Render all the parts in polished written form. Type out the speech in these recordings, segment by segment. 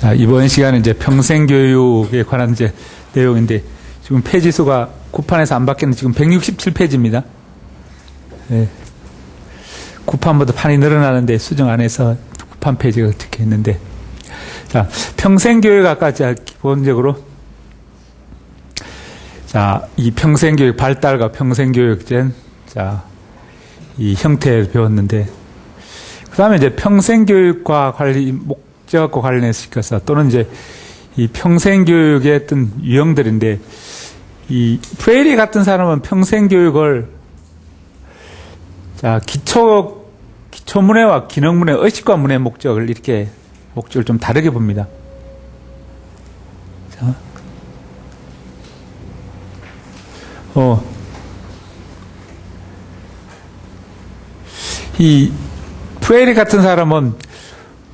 자, 이번 시간은 이제 평생교육에 관한 이제 내용인데, 지금 페이지 수가 구판에서 안 바뀌는 지금 167페이지입니다. 네. 구판보다 판이 늘어나는데 수정 안에서 구판 페이지가 어떻게 했는데, 자, 평생교육 아까 기본적으로, 자, 이 평생교육 발달과 평생교육전, 자, 이 형태를 배웠는데, 그 다음에 이제 평생교육과 목적과 관련해서 또는 이제 이 평생교육의 어떤 유형들인데, 이 프레이리 같은 사람은 평생교육을 자, 기초문해와 기능문해, 의식과 문해 목적을 이렇게 목적을 좀 다르게 봅니다. 자, 이 프레이리 같은 사람은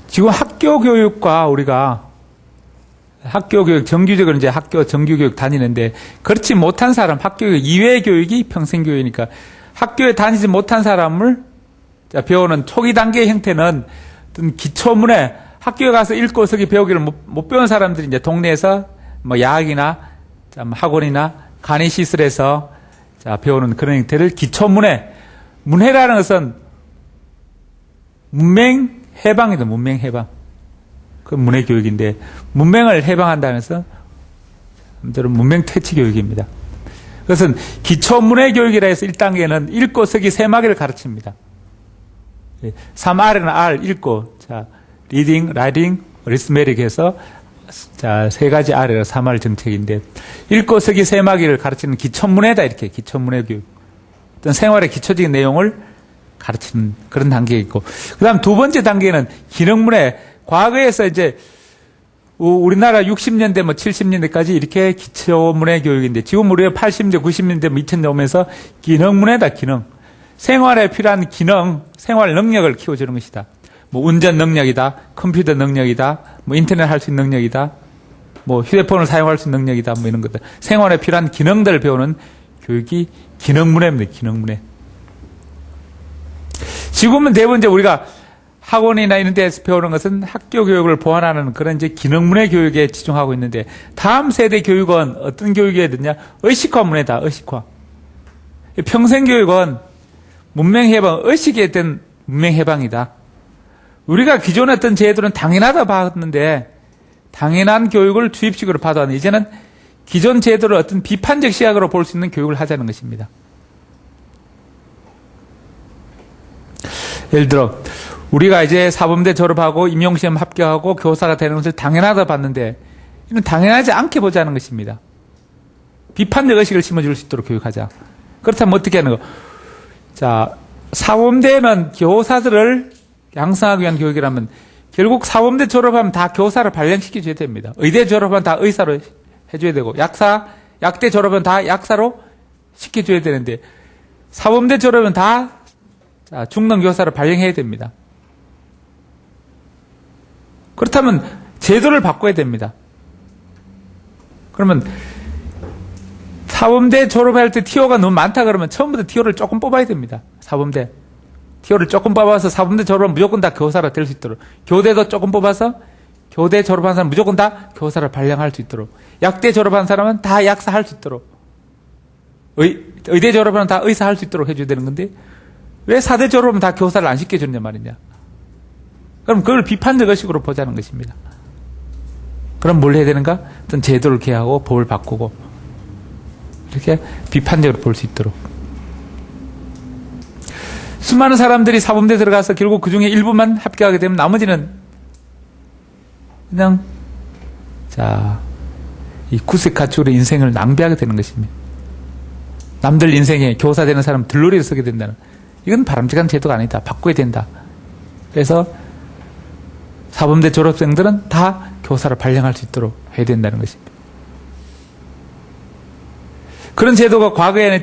지금 학교 교육과 우리가 학교 교육, 정규적으로 이제 학교 정규 교육 다니는데, 그렇지 못한 사람, 학교 교육 이외의 교육이 평생 교육이니까 학교에 다니지 못한 사람을 배우는 초기 단계의 형태는 어떤 기초문해, 학교에 가서 읽고 쓰기 배우기를 못 배운 사람들이 이제 동네에서 뭐 야학이나 학원이나 간이시설에서 배우는 그런 형태를 기초문해, 문해라는 것은 문맹 해방이다, 문맹 해방. 그 문해 교육인데, 문맹을 해방한다면서, 문맹 퇴치 교육입니다. 그것은 기초 문해 교육이라 해서 1단계는 읽고 쓰기 3마디를 가르칩니다. 3R은 R, 읽고, 자, 리딩, 라이딩, 리스메릭 해서, 자, 3가지 R이라 3R 정책인데, 읽고 쓰기 3마디를 가르치는 기초 문해다, 이렇게, 기초 문해 교육. 어떤 생활의 기초적인 내용을 가르치는 그런 단계가 있고, 그 다음 두 번째 단계는 기능문해. 과거에서 이제 우리나라 60년대 뭐 70년대까지 이렇게 기초문해 교육인데, 지금 우리가 80년대 90년대 뭐 2000년 오면서 기능문해다, 기능. 생활에 필요한 기능, 생활 능력을 키워주는 것이다. 뭐 운전 능력이다, 컴퓨터 능력이다, 뭐 인터넷 할 수 있는 능력이다, 뭐 휴대폰을 사용할 수 있는 능력이다, 뭐 이런 것들. 생활에 필요한 기능들을 배우는 교육이 기능문해입니다, 기능문해. 지금은 대부분 이제 우리가 학원이나 이런 데서 배우는 것은 학교 교육을 보완하는 그런 이제 기능문해 교육에 집중하고 있는데, 다음 세대 교육은 어떤 교육이 되느냐? 의식화 문해다, 의식화. 평생교육은 문맹해방, 의식에 대한 문맹해방이다. 우리가 기존에 어떤 제도는 당연하다 봤는데, 당연한 교육을 주입식으로 받아왔는데, 이제는 기존 제도를 어떤 비판적 시각으로 볼 수 있는 교육을 하자는 것입니다. 예를 들어, 우리가 이제 사범대 졸업하고 임용시험 합격하고 교사가 되는 것을 당연하다 봤는데, 이는 당연하지 않게 보자는 것입니다. 비판적 의식을 심어줄 수 있도록 교육하자. 그렇다면 어떻게 하는 거? 자, 사범대는 교사들을 양성하기 위한 교육이라면, 결국 사범대 졸업하면 다 교사를 발령시켜줘야 됩니다. 의대 졸업하면 다 의사로 해줘야 되고, 약대 졸업하면 다 약사로 시켜줘야 되는데, 사범대 졸업은 다 중等교사를 발령해야 됩니다. 그렇다면 제도를 바꿔야 됩니다. 그러면 사범대 졸업할 때 티오가 너무 많다 그러면 처음부터 티오를 조금 뽑아야 됩니다. 사범대 티오를 조금 뽑아서 사범대 졸업하면 무조건 다 교사가 될 수 있도록, 교대도 조금 뽑아서 교대 졸업한 사람 무조건 다 교사를 발령할 수 있도록, 약대 졸업한 사람은 다 약사 할 수 있도록, 의대 졸업하면 다 의사 할 수 있도록 해줘야 되는 건데, 왜 4대 졸업은 다 교사를 안 시켜주느냐 말이냐. 그럼 그걸 비판적 의식으로 보자는 것입니다. 그럼 뭘 해야 되는가? 어떤 제도를 개하고 법을 바꾸고 이렇게 비판적으로 볼 수 있도록. 수많은 사람들이 사범대 들어가서 결국 그 중에 일부만 합격하게 되면 나머지는 그냥 이 구색가축으로 인생을 낭비하게 되는 것입니다. 남들 인생에 교사 되는 사람 들러리를 쓰게 된다는, 이건 바람직한 제도가 아니다. 바꿔야 된다. 그래서 사범대 졸업생들은 다 교사를 발령할 수 있도록 해야 된다는 것입니다. 그런 제도가 과거에는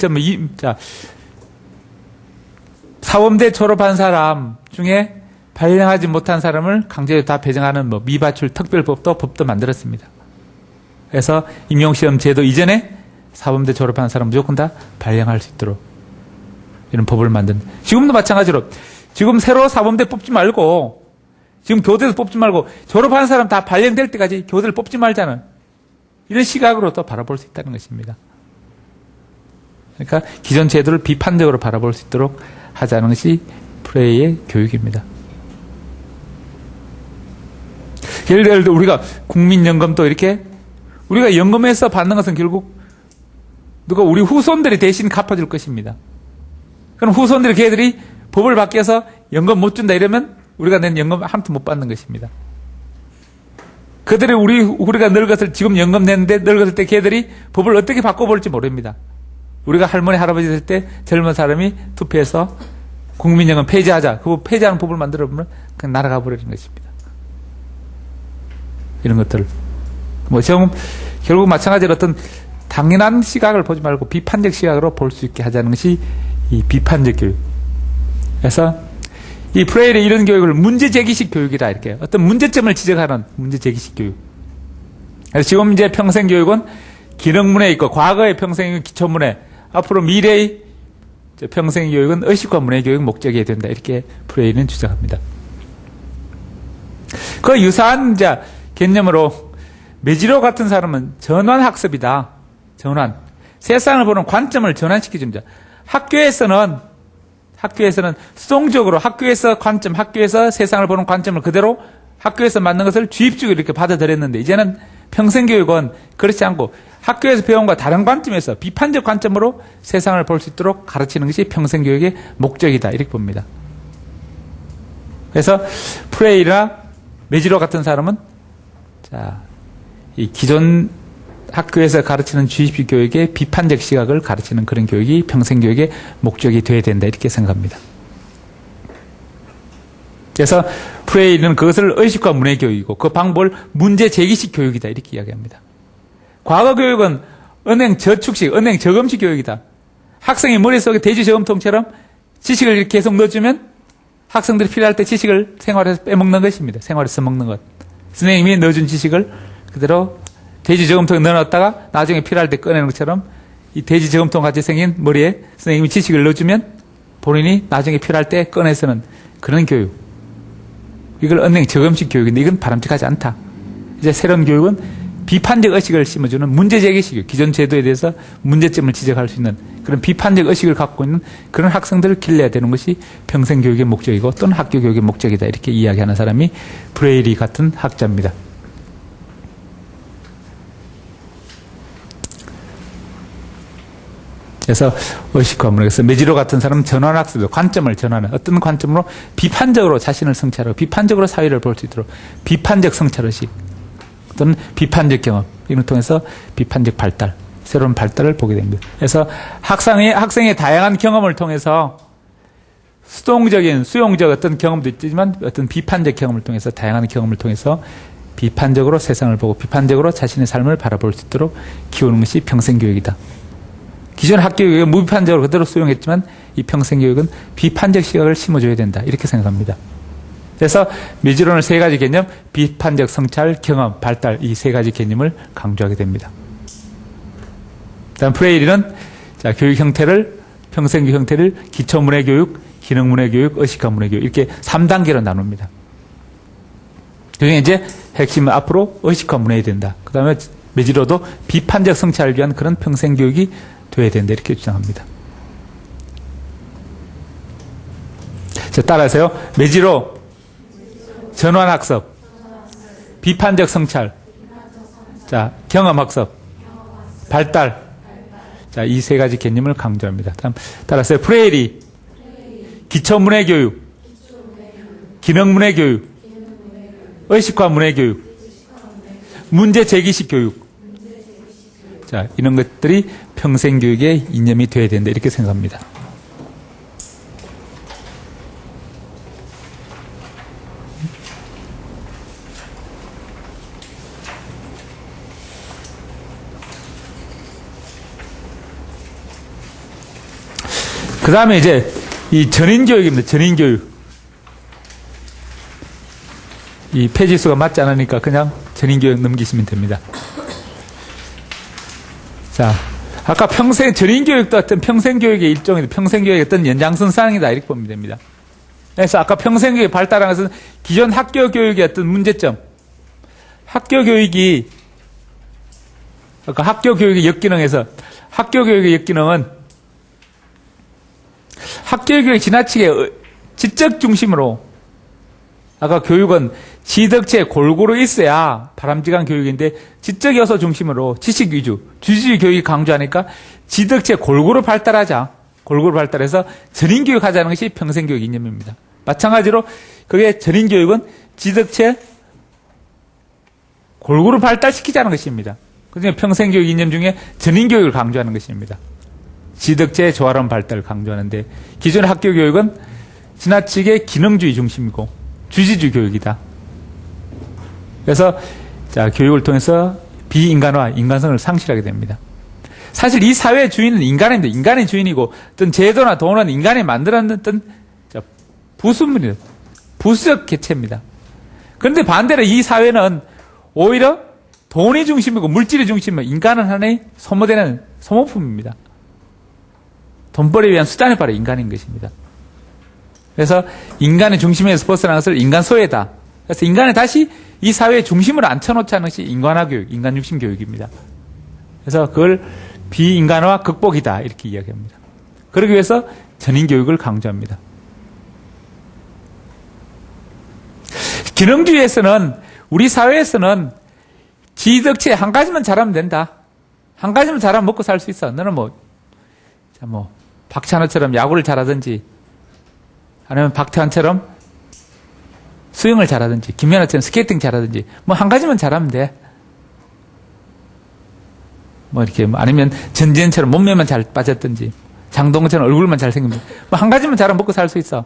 사범대 졸업한 사람 중에 발령하지 못한 사람을 강제로 다 배정하는 뭐 미바출 법도 만들었습니다. 그래서 임용시험 제도 이전에 사범대 졸업한 사람 무조건 다 발령할 수 있도록 이런 법을 만든. 지금도 마찬가지로 지금 새로 사범대 뽑지 말고 지금 교대에서 뽑지 말고 졸업한 사람 다 발령될 때까지 교대를 뽑지 말자는 이런 시각으로 또 바라볼 수 있다는 것입니다. 그러니까 기존 제도를 비판적으로 바라볼 수 있도록 하자는 것이 프레이의 교육입니다. 예를 들어 우리가 국민연금도 이렇게 우리가 연금에서 받는 것은 결국 누가 우리 후손들이 대신 갚아줄 것입니다. 그럼 후손들이 걔들이 법을 바뀌어서 연금 못 준다 이러면 우리가 낸 연금 한 푼 못 받는 것입니다. 그들이 우리가 늙었을 지금 연금 냈는데 늙었을 때 걔들이 법을 어떻게 바꿔볼지 모릅니다. 우리가 할머니 할아버지 될 때 젊은 사람이 투표해서 국민연금 폐지하자. 그 폐지하는 법을 만들어 보면 그냥 날아가 버리는 것입니다. 이런 것들. 결국 마찬가지로 어떤 당연한 시각을 보지 말고 비판적 시각으로 볼 수 있게 하자는 것이 이 비판적 교육. 그래서 이 프레일의 이런 교육을 문제제기식 교육이다. 이렇게 어떤 문제점을 지적하는 문제제기식 교육. 그래서 지금 이제 평생교육은 기능문에 있고 과거의 평생교육은 기초문에 앞으로 미래의 평생교육은 의식과 문해교육 목적이 된다. 이렇게 프레일은 주장합니다. 그 유사한 이제 개념으로 메지로 같은 사람은 전환학습이다. 전환. 세상을 보는 관점을 전환시켜줍니다. 학교에서는 수동적으로 학교에서 관점, 학교에서 세상을 보는 관점을 그대로 학교에서 맞는 것을 주입적으로 이렇게 받아들였는데 이제는 평생교육은 그렇지 않고 학교에서 배운 것과 다른 관점에서 비판적 관점으로 세상을 볼 수 있도록 가르치는 것이 평생교육의 목적이다. 이렇게 봅니다. 그래서 프레이나 메지로 같은 사람은 이 기존 학교에서 가르치는 주입식 교육의 비판적 시각을 가르치는 그런 교육이 평생교육의 목적이 되어야 된다. 이렇게 생각합니다. 그래서 프레이는 그것을 의식과 문해교육이고 그 방법을 문제제기식 교육이다. 이렇게 이야기합니다. 과거 교육은 은행 저축식, 은행 저금식 교육이다. 학생의 머릿속에 돼지 저금통처럼 지식을 이렇게 계속 넣어주면 학생들이 필요할 때 지식을 생활에서 빼먹는 것입니다. 생활에서 먹는 것. 선생님이 넣어준 지식을 그대로 돼지 저금통에 넣어놨다가 나중에 필요할 때 꺼내는 것처럼 이 돼지 저금통 같이 생긴 머리에 선생님이 지식을 넣어주면 본인이 나중에 필요할 때 꺼내서는 그런 교육. 이걸 은행 저금식 교육인데 이건 바람직하지 않다. 이제 새로운 교육은 비판적 의식을 심어주는 문제제기식 교육. 기존 제도에 대해서 문제점을 지적할 수 있는 그런 비판적 의식을 갖고 있는 그런 학생들을 길러야 되는 것이 평생교육의 목적이고 또는 학교 교육의 목적이다. 이렇게 이야기하는 사람이 브레일리 같은 학자입니다. 그래서 의식과 문학에서 메지로 같은 사람은 전환학습, 관점을 전환하는 어떤 관점으로 비판적으로 자신을 성찰하고 비판적으로 사회를 볼 수 있도록 비판적 성찰의식 또는 비판적 경험 이걸 통해서 비판적 발달, 새로운 발달을 보게 됩니다. 그래서 학생의 다양한 경험을 통해서 수동적인 수용적 어떤 경험도 있지만 어떤 비판적 경험을 통해서 다양한 경험을 통해서 비판적으로 세상을 보고 비판적으로 자신의 삶을 바라볼 수 있도록 키우는 것이 평생교육이다. 기존 학교교육은 무비판적으로 그대로 수용했지만 이 평생교육은 비판적 시각을 심어줘야 된다. 이렇게 생각합니다. 그래서 메지로는 세 가지 개념, 비판적 성찰, 경험, 발달 이 세 가지 개념을 강조하게 됩니다. 다음 프레일리는 교육 형태를 평생교육 형태를 기초문해교육, 기능문해교육, 의식화 문해교육 이렇게 3단계로 나눕니다. 그중에 이제 핵심은 앞으로 의식화 문해야 된다. 그 다음에 메지로도 비판적 성찰을 위한 그런 평생교육이 돼야 된다. 이렇게 주장합니다. 자, 따라서요. 메지로 전환학습, 비판적 성찰, 자, 경험학습, 발달. 자, 이 세 가지 개념을 강조합니다. 다음, 따라서요. 프레일리 기초문해교육, 기능문해교육, 의식화 문해교육, 문제제기식 교육. 자, 이런 것들이 평생교육의 이념이 되어야 된다. 이렇게 생각합니다. 그 다음에 이제 이 전인교육입니다. 전인교육. 이 페이지수가 맞지 않으니까 그냥 전인교육 넘기시면 됩니다. 자, 아까 전인교육도 어떤 평생교육의 일종이다. 평생교육의 어떤 연장선상이다. 이렇게 보면 됩니다. 그래서 아까 평생교육이 발달한 것은 기존 학교 교육의 어떤 문제점. 학교 교육이, 아까 학교 교육의 역기능에서 학교 교육의 역기능은 학교 교육이 지나치게 지적 중심으로, 아까 교육은 지덕체 골고루 있어야 바람직한 교육인데 지적 요소 중심으로 지식 위주, 주지 교육이 강조하니까 지덕체 골고루 발달하자. 골고루 발달해서 전인교육 하자는 것이 평생교육 이념입니다. 마찬가지로 그게 전인교육은 지덕체 골고루 발달시키자는 것입니다. 그중에 평생교육 이념 중에 전인교육을 강조하는 것입니다. 지덕체의 조화로운 발달을 강조하는데 기존의 학교 교육은 지나치게 기능주의 중심이고 주지주의 교육이다. 그래서 자, 교육을 통해서 비인간화, 인간성을 상실하게 됩니다. 사실 이 사회의 주인은 인간입니다. 인간의 주인이고 어떤 제도나 돈은 인간이 만들어냈던 부수물이에요. 부수적 개체입니다. 그런데 반대로 이 사회는 오히려 돈이 중심이고 물질이 중심이고 인간은 하나의 소모되는 소모품입니다. 돈벌이에 위한 수단이 바로 인간인 것입니다. 그래서 인간의 중심에서 벗어난 것을 인간 소외다. 그래서 인간을 다시 이 사회의 중심으로 앉혀놓자는 것이 인간화 교육, 인간 중심 교육입니다. 그래서 그걸 비인간화 극복이다 이렇게 이야기합니다. 그러기 위해서 전인교육을 강조합니다. 기능주의에서는 우리 사회에서는 지덕체 한 가지만 잘하면 된다. 한 가지만 잘하면 먹고 살 수 있어. 너는 박찬호처럼 야구를 잘하든지 아니면 박태환처럼 수영을 잘하든지 김연아처럼 스케이팅 잘하든지 한 가지만 잘하면 돼. 이렇게 아니면 전지현처럼 몸매만 잘 빠졌든지 장동건처럼 얼굴만 잘생기면 한 가지만 잘하면 먹고 살 수 있어.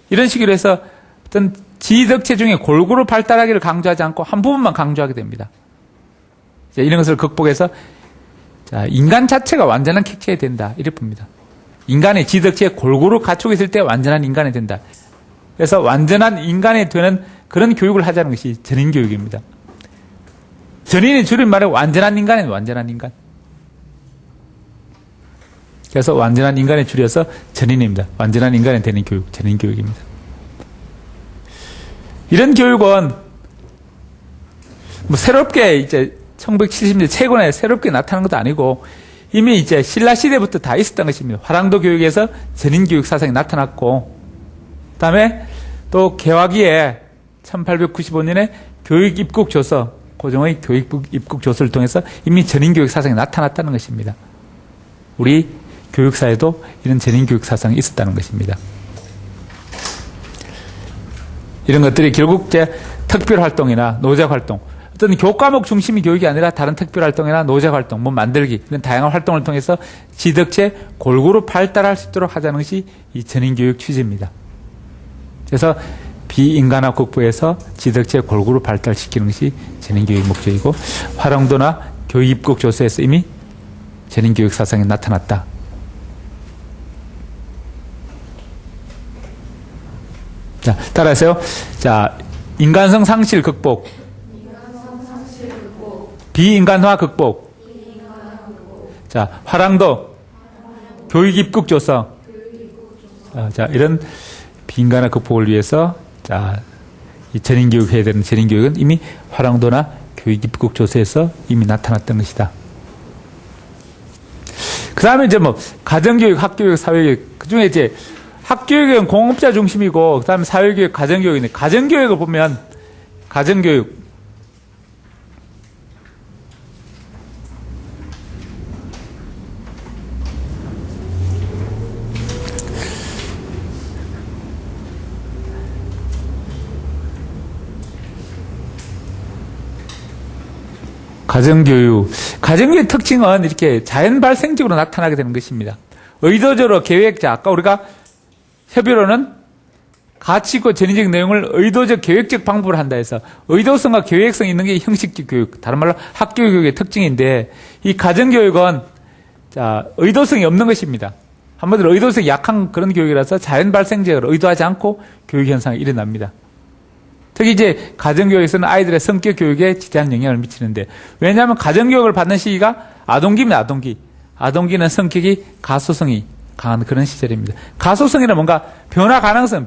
이런 식으로 해서 어떤 지덕체 중에 골고루 발달하기를 강조하지 않고 한 부분만 강조하게 됩니다. 이런 것을 극복해서 인간 자체가 완전한 객체가 된다 이렇게 봅니다. 인간의 지덕체에 골고루 갖추고 있을 때 완전한 인간이 된다. 그래서 완전한 인간이 되는 그런 교육을 하자는 것이 전인교육입니다. 전인의 줄임말에 완전한 인간은 완전한 인간. 그래서 완전한 인간에 줄여서 전인입니다. 완전한 인간이 되는 교육, 전인교육입니다. 이런 교육은 새롭게 이제 1970년대 최근에 새롭게 나타난 것도 아니고 이미 이제 신라 시대부터 다 있었던 것입니다. 화랑도 교육에서 전인교육 사상이 나타났고, 그 다음에 또 개화기에 1895년에 교육입국조서, 고종의 교육입국조서를 통해서 이미 전인교육 사상이 나타났다는 것입니다. 우리 교육사에도 이런 전인교육 사상이 있었다는 것입니다. 이런 것들이 결국 이제 특별활동이나 노작활동, 어떤 교과목 중심의 교육이 아니라 다른 특별활동이나 노작활동, 만들기, 이런 다양한 활동을 통해서 지덕체 골고루 발달할 수 있도록 하자는 것이 이 전인교육 취지입니다. 그래서 비인간화 국부에서 지덕체 골고루 발달시키는 것이 전인교육 목적이고, 화랑도나 교육입국조서에서 이미 전인교육 사상이 나타났다. 자, 따라하세요. 자, 인간성 상실 극복. 비인간화 극복. 자, 화랑도 교육입국조서. 자, 이런 비인간화 극복을 위해서 자, 이 전인교육 해야 되는 전인교육은 이미 화랑도나 교육입국조서에서 이미 나타났던 것이다. 그 다음에 이제 가정교육, 학교교육, 사회교육. 그 중에 이제 학교교육은 공업자 중심이고, 그 다음에 사회교육, 가정교육인데, 가정교육을 보면, 가정교육. 가정교육의 특징은 이렇게 자연 발생적으로 나타나게 되는 것입니다. 의도적으로 계획자, 아까 우리가 협의로는 가치 있고 전위적 내용을 의도적 계획적 방법으로 한다 해서 의도성과 계획성이 있는 게 형식적 교육, 다른 말로 학교 교육의 특징인데, 이 가정교육은 자, 의도성이 없는 것입니다. 한마디로 의도성이 약한 그런 교육이라서 자연 발생적으로 의도하지 않고 교육 현상이 일어납니다. 특히 이제 가정교육에서는 아이들의 성격 교육에 지대한 영향을 미치는데, 왜냐하면 가정교육을 받는 시기가 아동기입니다. 아동기는 성격이 가소성이 강한 그런 시절입니다. 가소성이란 뭔가 변화 가능성이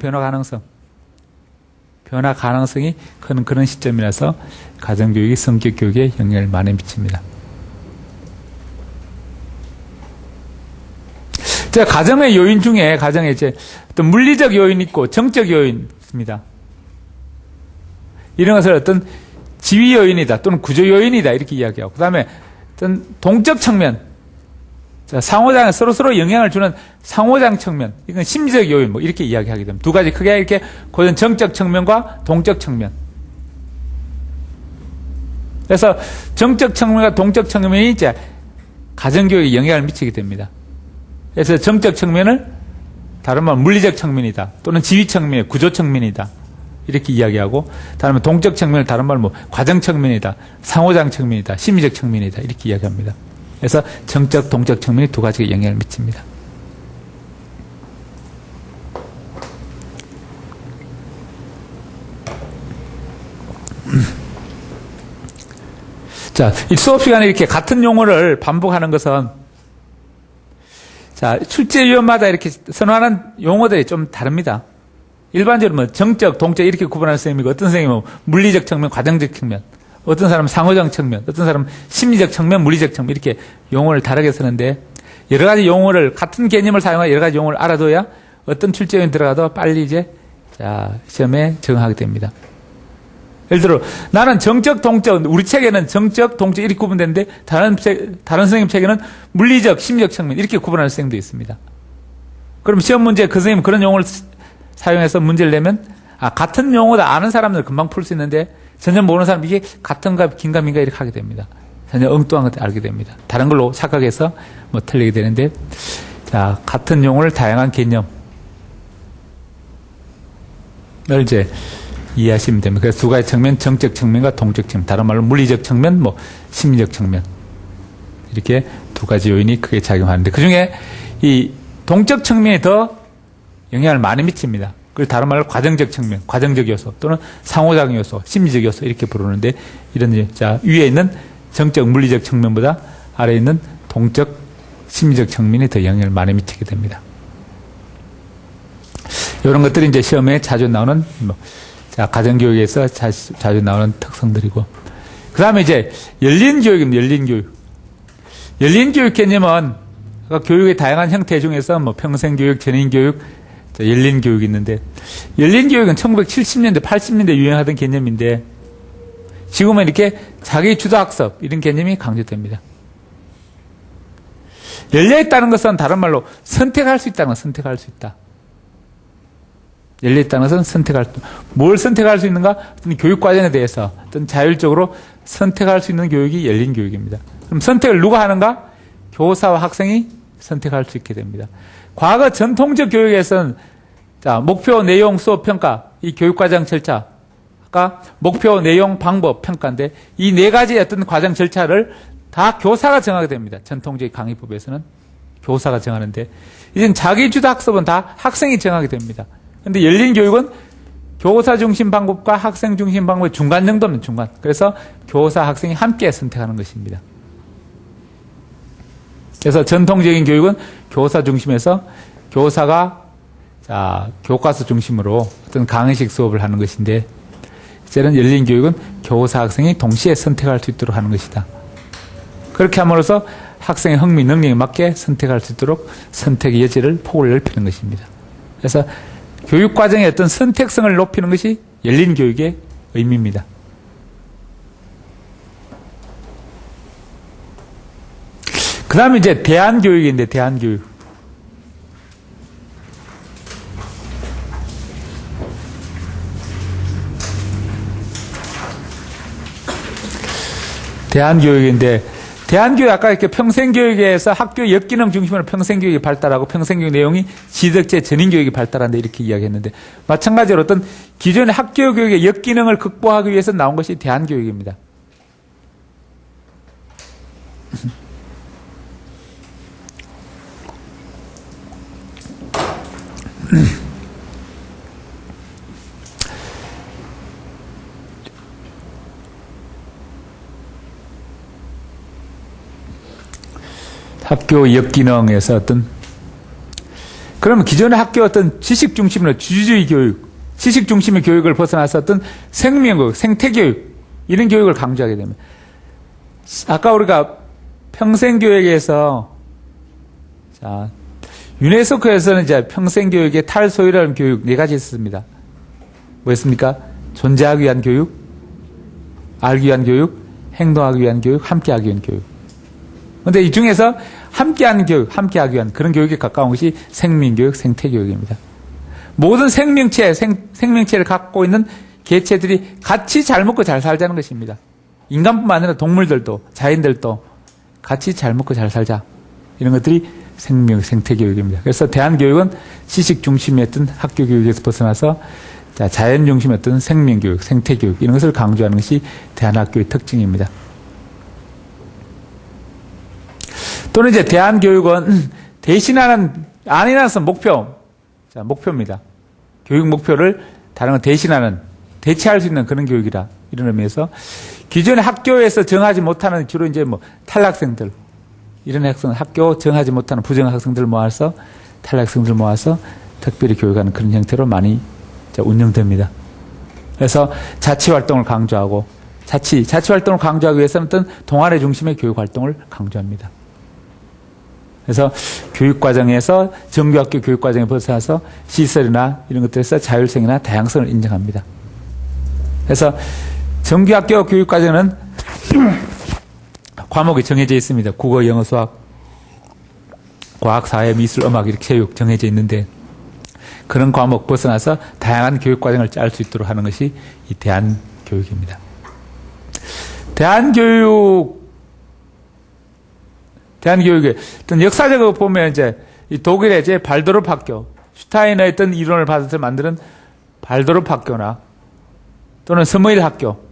큰 그런 시점이라서 가정교육이 성격교육에 영향을 많이 미칩니다. 자, 가정의 요인 중에 가정에 이제 어떤 물리적 요인이 있고 정적 요인이 있습니다. 이런 것을 어떤 지위 요인이다 또는 구조 요인이다 이렇게 이야기하고, 그 다음에 어떤 동적 측면, 자, 상호작 서로 영향을 주는 상호작 측면, 이건 심리적 요인 뭐 이렇게 이야기하게 됩니다. 두 가지 크게 이렇게 고전 정적 측면과 동적 측면. 그래서 정적 측면과 동적 측면이 이제 가정교육에 영향을 미치게 됩니다. 그래서 정적 측면을 다른 말 물리적 측면이다 또는 지위 측면, 구조 측면이다 이렇게 이야기하고, 다른 동적 측면을 다른 말 뭐 과정 측면이다, 상호작 측면이다, 심리적 측면이다 이렇게 이야기합니다. 그래서 정적, 동적 측면이 두 가지가 영향을 미칩니다. 자, 이 수업 시간에 이렇게 같은 용어를 반복하는 것은, 자, 출제위원마다 이렇게 선호하는 용어들이 좀 다릅니다. 일반적으로 뭐 정적, 동적 이렇게 구분하는 선생님이고, 어떤 선생님은 물리적 측면, 과정적 측면, 어떤 사람은 상호적 측면, 어떤 사람은 심리적 측면, 물리적 측면 이렇게 용어를 다르게 쓰는데, 여러 가지 용어를 같은 개념을 사용하여 여러 가지 용어를 알아둬야 어떤 출제위원 들어가도 빨리 이제 자, 시험에 적응하게 됩니다. 예를 들어 나는 정적, 동적, 우리 책에는 정적, 동적 이렇게 구분되는데 다른 선생님 책에는 물리적, 심리적 측면 이렇게 구분하는 선생님도 있습니다. 그럼 시험 문제 그 선생님 그런 용어를 사용해서 문제를 내면 같은 용어다 아는 사람들 금방 풀 수 있는데 전혀 모르는 사람 이게 같은가 긴가민가 이렇게 하게 됩니다. 전혀 엉뚱한 것들 알게 됩니다. 다른 걸로 착각해서 뭐 틀리게 되는데, 자, 같은 용어를 다양한 개념을 이제 이해하시면 됩니다. 그래서 두 가지 측면, 정적 측면과 동적 측면, 다른 말로 물리적 측면, 뭐 심리적 측면 이렇게 두 가지 요인이 크게 작용하는데, 그 중에 이 동적 측면이 더 영향을 많이 미칩니다. 그걸 다른 말로 과정적 측면, 과정적 요소 또는 상호작용 요소, 심리적 요소 이렇게 부르는데, 이런 자 위에 있는 정적 물리적 측면보다 아래에 있는 동적 심리적 측면이 더 영향을 많이 미치게 됩니다. 이런 것들이 이제 시험에 자주 나오는 자, 가정교육에서 자주 나오는 특성들이고, 그 다음에 이제 열린 교육입니다. 열린 교육. 열린 교육 개념은 교육의 다양한 형태 중에서 뭐 평생교육, 전인교육, 열린 교육이 있는데, 열린 교육은 1970년대, 80년대 유행하던 개념인데, 지금은 이렇게 자기 주도 학습 이런 개념이 강조됩니다. 열려있다는 것은 다른 말로 선택할 수 있다는 건 선택할 수 있다. 열려있다는 것은 선택할 수, 뭘 선택할 수 있는가? 어떤 교육 과정에 대해서 어떤 자율적으로 선택할 수 있는 교육이 열린 교육입니다. 그럼 선택을 누가 하는가? 교사와 학생이 선택할 수 있게 됩니다. 과거 전통적 교육에서는 자, 목표, 내용, 수업, 평가, 이 교육과정 절차, 아까 목표, 내용, 방법, 평가인데 이 네 가지의 어떤 과정 절차를 다 교사가 정하게 됩니다. 전통적 강의법에서는 교사가 정하는데, 이젠 자기주도 학습은 다 학생이 정하게 됩니다. 그런데 열린 교육은 교사 중심 방법과 학생 중심 방법의 중간 정도는 중간. 그래서 교사, 학생이 함께 선택하는 것입니다. 그래서 전통적인 교육은 교사 중심에서 교사가 자, 교과서 중심으로 어떤 강의식 수업을 하는 것인데, 이제는 열린 교육은 교사, 학생이 동시에 선택할 수 있도록 하는 것이다. 그렇게 함으로써 학생의 흥미, 능력에 맞게 선택할 수 있도록 선택의 여지를 폭을 넓히는 것입니다. 그래서 교육 과정의 어떤 선택성을 높이는 것이 열린 교육의 의미입니다. 그 다음에 이제 대안교육인데, 대안교육. 대안교육인데, 대안교육 아까 이렇게 평생교육에서 학교 역기능 중심으로 평생교육이 발달하고 평생교육 내용이 지덕제 전인교육이 발달한다 이렇게 이야기했는데, 마찬가지로 어떤 기존의 학교 교육의 역기능을 극복하기 위해서 나온 것이 대안교육입니다. 학교 역기능에서 어떤 그러면 기존의 학교 어떤 지식 중심의 주주주의 교육, 지식 중심의 교육을 벗어나서 어떤 생명교육, 생태교육, 이런 교육을 강조하게 됩니다. 아까 우리가 평생교육에서, 자, 유네스코에서는 이제 평생교육의 탈소유라는 교육 4가지 있습니다. 뭐였습니까? 존재하기 위한 교육, 알기 위한 교육, 행동하기 위한 교육, 함께하기 위한 교육. 그런데 이 중에서 함께하는 교육, 함께하기 위한 그런 교육에 가까운 것이 생명교육, 생태교육입니다. 모든 생명체를 갖고 있는 개체들이 같이 잘 먹고 잘 살자는 것입니다. 인간뿐만 아니라 동물들도, 자연들도 같이 잘 먹고 잘 살자. 이런 것들이 생명, 생태교육입니다. 그래서 대한교육은 지식 중심의 어떤 학교 교육에서 벗어나서 자연 중심의 어떤 생명교육, 생태교육, 이런 것을 강조하는 것이 대한학교의 특징입니다. 또는 이제 대한교육은 대신하는, 아니라서 목표, 자, 목표입니다. 교육 목표를 다른 걸 대신하는, 대체할 수 있는 그런 교육이라, 이런 의미에서 기존의 학교에서 정하지 못하는 주로 이제 뭐 탈락생들, 이런 학생, 학교 정하지 못하는 부정 학생들을 모아서, 탈락생들을 모아서 특별히 교육하는 그런 형태로 많이 운영됩니다. 그래서 자치활동을 강조하고, 자치활동을 강조하기 위해서는 어떤 동아리 중심의 교육활동을 강조합니다. 그래서 교육과정에서 정규학교 교육과정에 벗어나서 시설이나 이런 것들에서 자율성이나 다양성을 인정합니다. 그래서 정규학교 교육과정은 과목이 정해져 있습니다. 국어, 영어, 수학, 과학, 사회, 미술, 음악 이렇게 교육 정해져 있는데 그런 과목 벗어나서 다양한 교육과정을 짤 수 있도록 하는 것이 이 대한교육입니다. 대한교육의 어떤 역사적으로 보면 이제 이 독일의 이제 발도르프 학교, 슈타인의 어떤 이론을 받아서 만드는 발도르프 학교나 또는 스무일 학교,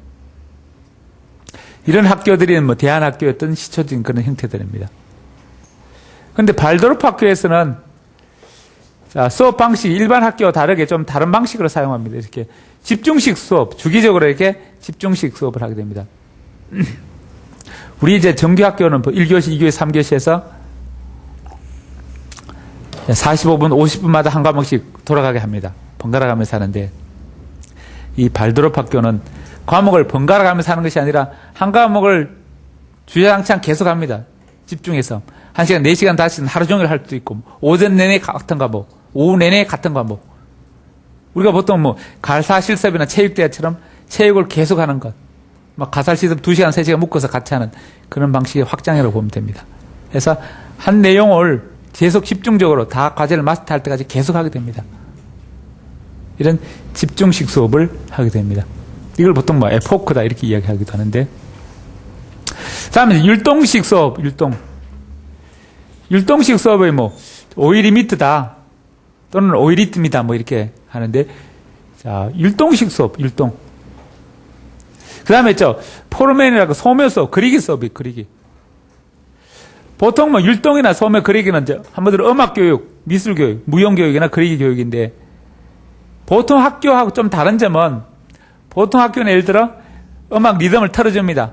이런 학교들이 뭐 대한학교의 어떤 시초적인 그런 형태들입니다. 그런데 발도르프 학교에서는 자, 수업 방식이 일반 학교와 다르게 좀 다른 방식으로 사용합니다. 이렇게 집중식 수업, 주기적으로 이렇게 집중식 수업을 하게 됩니다. 우리 이제 정규학교는 1교시, 2교시, 3교시에서 45분, 50분마다 한 과목씩 돌아가게 합니다. 번갈아 가면서 하는데 이 발도르프 학교는 과목을 번갈아 가면서 하는 것이 아니라 한 과목을 주저앉지 계속 합니다. 집중해서. 1시간, 4시간, 5시간 하루 종일 할 수도 있고 오전 내내 같은 과목, 오후 내내 같은 과목. 우리가 보통 뭐 가사 실습이나 체육대회처럼 체육을 계속 하는 것. 막 가사 실습 2시간, 3시간 묶어서 같이 하는 그런 방식의 확장이라고 보면 됩니다. 그래서 한 내용을 계속 집중적으로 다 과제를 마스터할 때까지 계속 하게 됩니다. 이런 집중식 수업을 하게 됩니다. 이걸 보통 뭐 에포크다 이렇게 이야기하기도 하는데, 다음에 율동식 수업, 율동식 수업의 뭐 5일리미트다 또는 5일리듬이다 뭐 이렇게 하는데, 자, 율동식 수업, 율동. 그 다음에 있죠, 포르멘이라고 소묘 수업, 그리기 수업이 그리기. 보통 뭐 율동이나 소묘, 그리기는 이제 한번들 음악 교육, 미술 교육, 무용 교육이나 그리기 교육인데, 보통 학교하고 좀 다른 점은, 보통 학교는 예를 들어 음악 리듬을 틀어줍니다.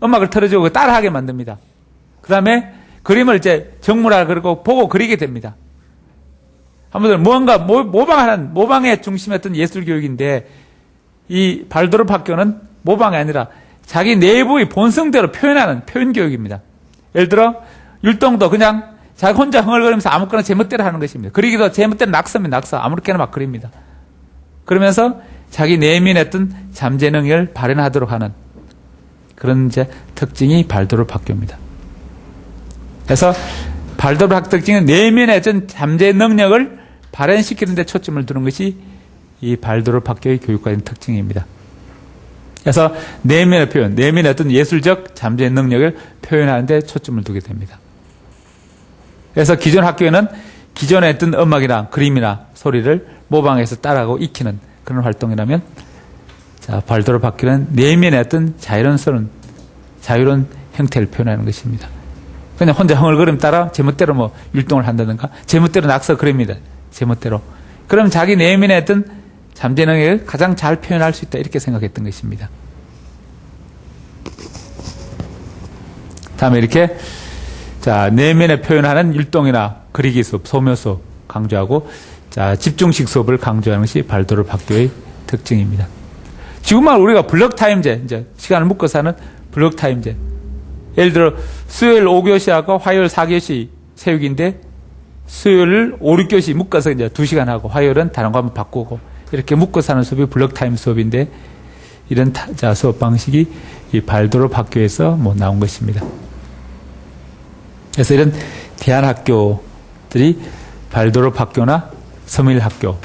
음악을 틀어주고 따라하게 만듭니다. 그 다음에 그림을 이제 정물화 그리고 보고 그리게 됩니다. 한번들 무언가 모방의 중심이었던 예술 교육인데, 이 발도르프 학교는 모방이 아니라 자기 내부의 본성대로 표현하는 표현 교육입니다. 예를 들어 율동도 그냥 자기 혼자 흥얼거리면서 아무거나 제멋대로 하는 것입니다. 그리기도 제멋대로 낙서면 낙서, 아무렇게나 막 그립니다. 그러면서 자기 내면의 어떤 잠재 능력을 발현하도록 하는 그런 이제 특징이 발도르프 학교입니다. 그래서 발도르프 학교 특징은 내면의 어떤 잠재 능력을 발현시키는 데 초점을 두는 것이 이 발도르프 학교의 교육과정 특징입니다. 그래서 내면의 표현, 내면의 어떤 예술적 잠재 능력을 표현하는 데 초점을 두게 됩니다. 그래서 기존 학교에는 기존의 어떤 음악이나 그림이나 소리를 모방해서 따라하고 익히는 그런 활동이라면, 자, 발도르프 학교는 내면의 어떤 자유로운 형태를 표현하는 것입니다. 그냥 혼자 흥얼거림 따라 제멋대로 뭐 율동을 한다든가, 제멋대로 낙서 그립니다. 제멋대로. 그럼 자기 내면의 어떤 잠재 능력을 가장 잘 표현할 수 있다, 이렇게 생각했던 것입니다. 다음에 이렇게, 자, 내면에 표현하는 율동이나 그리기 수업, 소묘 수업, 강조하고, 자, 집중식 수업을 강조하는 것이 발도르프 학교의 특징입니다. 지금만 우리가 블럭타임제, 이제 시간을 묶어서 하는 블럭타임제. 예를 들어, 수요일 5교시하고 화요일 4교시 세육인데, 수요일 5, 6교시 묶어서 이제 2시간 하고, 화요일은 다른 거 한번 바꾸고, 이렇게 묶어서 하는 수업이 블럭타임 수업인데, 이런 수업 방식이 이 발도르프 학교에서 나온 것입니다. 그래서 이런 대안학교들이 발도르프 학교나 서밀학교,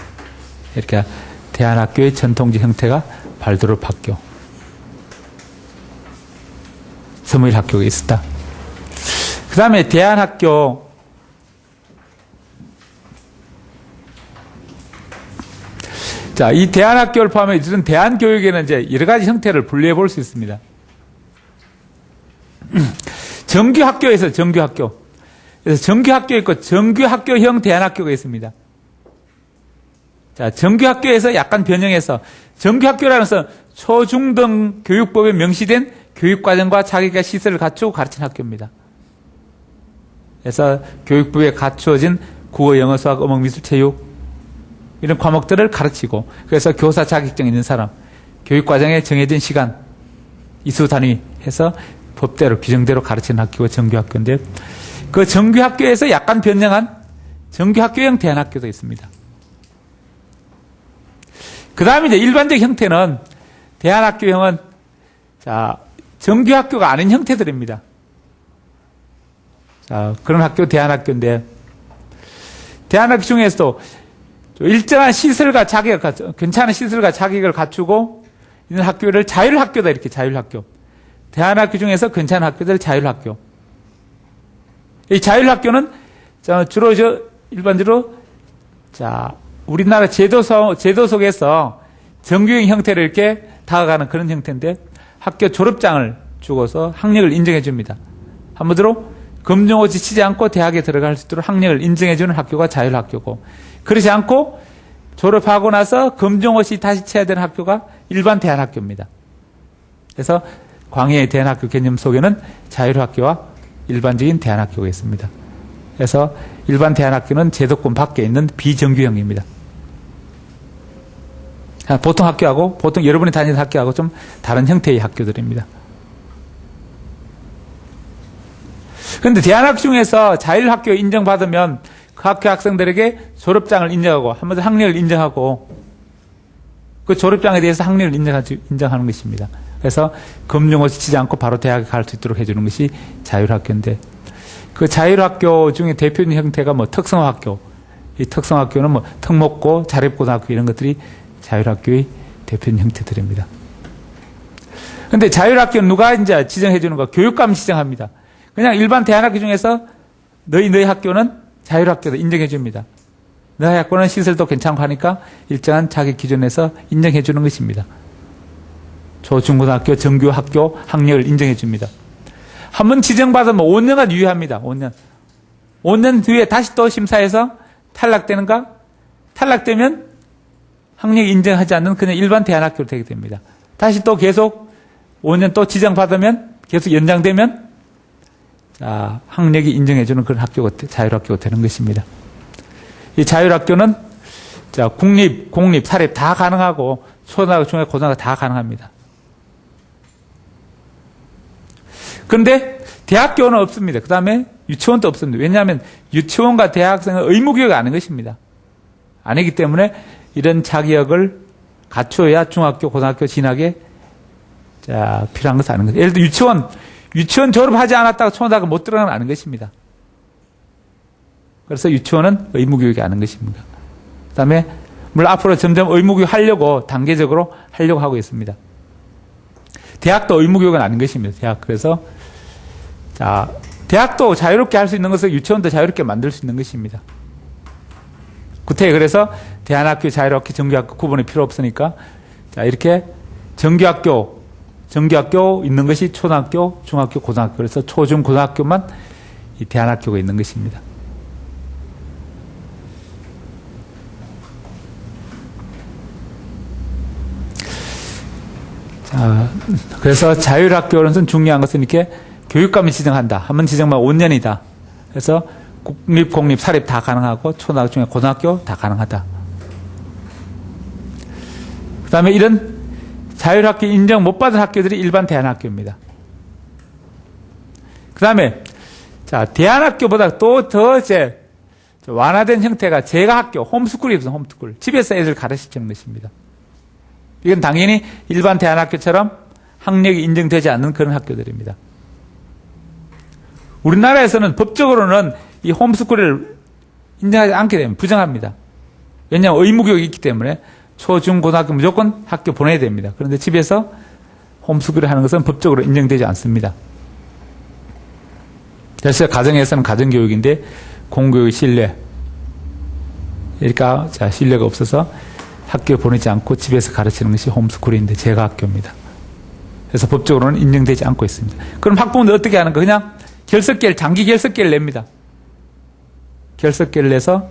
이렇게 대안학교의 전통적 형태가 발도르프 학교, 서밀학교가 있었다. 그 다음에 대안학교, 자, 이 대안학교를 포함해 이런 대안교육에는 이제 여러 가지 형태를 분류해 볼 수 있습니다. 정규학교에서 정규학교. 그래서 정규학교 있고 정규학교형 대안학교가 있습니다. 자, 정규학교에서 약간 변형해서 정규학교라는 것은 초중등 교육법에 명시된 교육과정과 자기가 시설을 갖추고 가르치는 학교입니다. 그래서 교육부에 갖추어진 국어, 영어, 수학, 어목, 미술, 체육 이런 과목들을 가르치고 그래서 교사 자격증 있는 사람, 교육과정에 정해진 시간, 이수 단위 해서 법대로 규정대로 가르치는 학교가 정규학교인데 그 정규학교에서 약간 변형한 정규학교형 대안학교도 있습니다. 그 다음에 이제 일반적 형태는 대안학교형은 자, 정규학교가 아닌 형태들입니다. 자, 그런 학교 대안학교인데 대안학교 중에서도 일정한 시설과 자격, 괜찮은 시설과 자격을 갖추고 있는 학교를 자율학교다 이렇게 자율학교. 대안학교 중에서 괜찮은 학교들 자율학교. 이 자율학교는 주로 일반적으로 자 우리나라 제도 속에서 정규형 형태를 이렇게 다가가는 그런 형태인데 학교 졸업장을 주고서 학력을 인정해 줍니다. 한마디로 검정고 지치지 않고 대학에 들어갈 수 있도록 학력을 인정해 주는 학교가 자율학교고 그렇지 않고 졸업하고 나서 검정고시 다시 쳐야 되는 학교가 일반 대안학교입니다. 그래서 광해의 대안학교 개념 속에는 자율학교와 일반적인 대안학교가 있습니다. 그래서 일반 대안학교는 제도권 밖에 있는 비정규형입니다. 보통 학교하고 보통 여러분이 다니는 학교하고 좀 다른 형태의 학교들입니다. 그런데 대안학교 중에서 자율학교 인정받으면 그 학교 학생들에게 졸업장을 인정하고 한마디로 학력을 인정하고 그 졸업장에 대해서 학력을 인정하는 것입니다. 그래서 검정고시 치지 않고 바로 대학에 갈 수 있도록 해주는 것이 자율학교인데 그 자율학교 중에 대표적인 형태가 특성화학교 이 특성화학교는 특목고, 자립고등학교 이런 것들이 자율학교의 대표적인 형태들입니다. 그런데 자율학교는 누가 이제 지정해 주는 거? 교육감이 지정합니다. 그냥 일반 대안학교 중에서 너희 학교는 자율학교도 인정해 줍니다. 너희 학교는 시설도 괜찮고 하니까 일정한 자기 기준에서 인정해 주는 것입니다. 초중고등학교 정규학교 학력을 인정해 줍니다. 한번 지정받으면 5년간 유효합니다. 5년. 5년 뒤에 다시 또 심사해서 탈락되는가? 탈락되면 학력 인정하지 않는 그냥 일반 대안학교로 되게 됩니다. 다시 또 계속 5년 또 지정받으면 계속 연장되면 자, 학력이 인정해주는 그런 학교가, 자율학교가 되는 것입니다. 이 자율학교는 자, 국립, 공립, 사립 다 가능하고 초등학교, 중학교, 고등학교 다 가능합니다. 그런데 대학교는 없습니다. 그 다음에 유치원도 없습니다. 왜냐하면 유치원과 대학생은 의무교육이 아닌 것입니다. 아니기 때문에 이런 자격을 갖춰야 중학교, 고등학교 진학에 자, 필요한 것은 아닌 거죠. 예를 들어 유치원 졸업하지 않았다고 초등학교 못 들어가는 아는 것입니다. 그래서 유치원은 의무교육이 아닌 것입니다. 그 다음에 물론 앞으로 점점 의무교육 하려고 단계적으로 하려고 하고 있습니다. 대학도 의무교육은 아닌 것입니다. 대학. 그래서 자, 대학도 자유롭게 할 수 있는 것을 유치원도 자유롭게 만들 수 있는 것입니다. 구태 그래서 대안학교, 자율학교, 정규학교 구분이 필요 없으니까 자, 이렇게 정규학교 있는 것이 초등학교, 중학교, 고등학교. 그래서 초중 고등학교만 이 대안학교가 있는 것입니다. 자, 그래서 자율학교는 중요한 것은 이렇게 교육감이 지정한다. 한번 지정만 5년이다. 그래서 국립, 공립, 사립 다 가능하고 초등학교 중에 고등학교 다 가능하다. 그 다음에 이런 자율학교 인정 못 받은 학교들이 일반 대안학교입니다. 그 다음에 자 대안학교보다 또 더 이제 완화된 형태가 제가학교, 홈스쿨이거든요. 홈스쿨. 집에서 애들 가르치는 것입니다. 이건 당연히 일반 대안학교처럼 학력이 인정되지 않는 그런 학교들입니다. 우리나라에서는 법적으로는 이 홈스쿨을 인정하지 않게 되면 부정합니다. 왜냐하면 의무교육이 있기 때문에 초, 중, 고등학교 무조건 학교 보내야 됩니다. 그런데 집에서 홈스쿨을 하는 것은 법적으로 인정되지 않습니다. 그래서 가정에서는 가정교육인데 공교육의 신뢰, 그러니까 신뢰가 없어서 학교에 보내지 않고 집에서 가르치는 것이 홈스쿨인데 제가학교입니다. 그래서 법적으로는 인정되지 않고 있습니다. 그럼 학부모들 어떻게 하는가? 그냥 결석기를, 장기 결석기를 냅니다. 결석기를 내서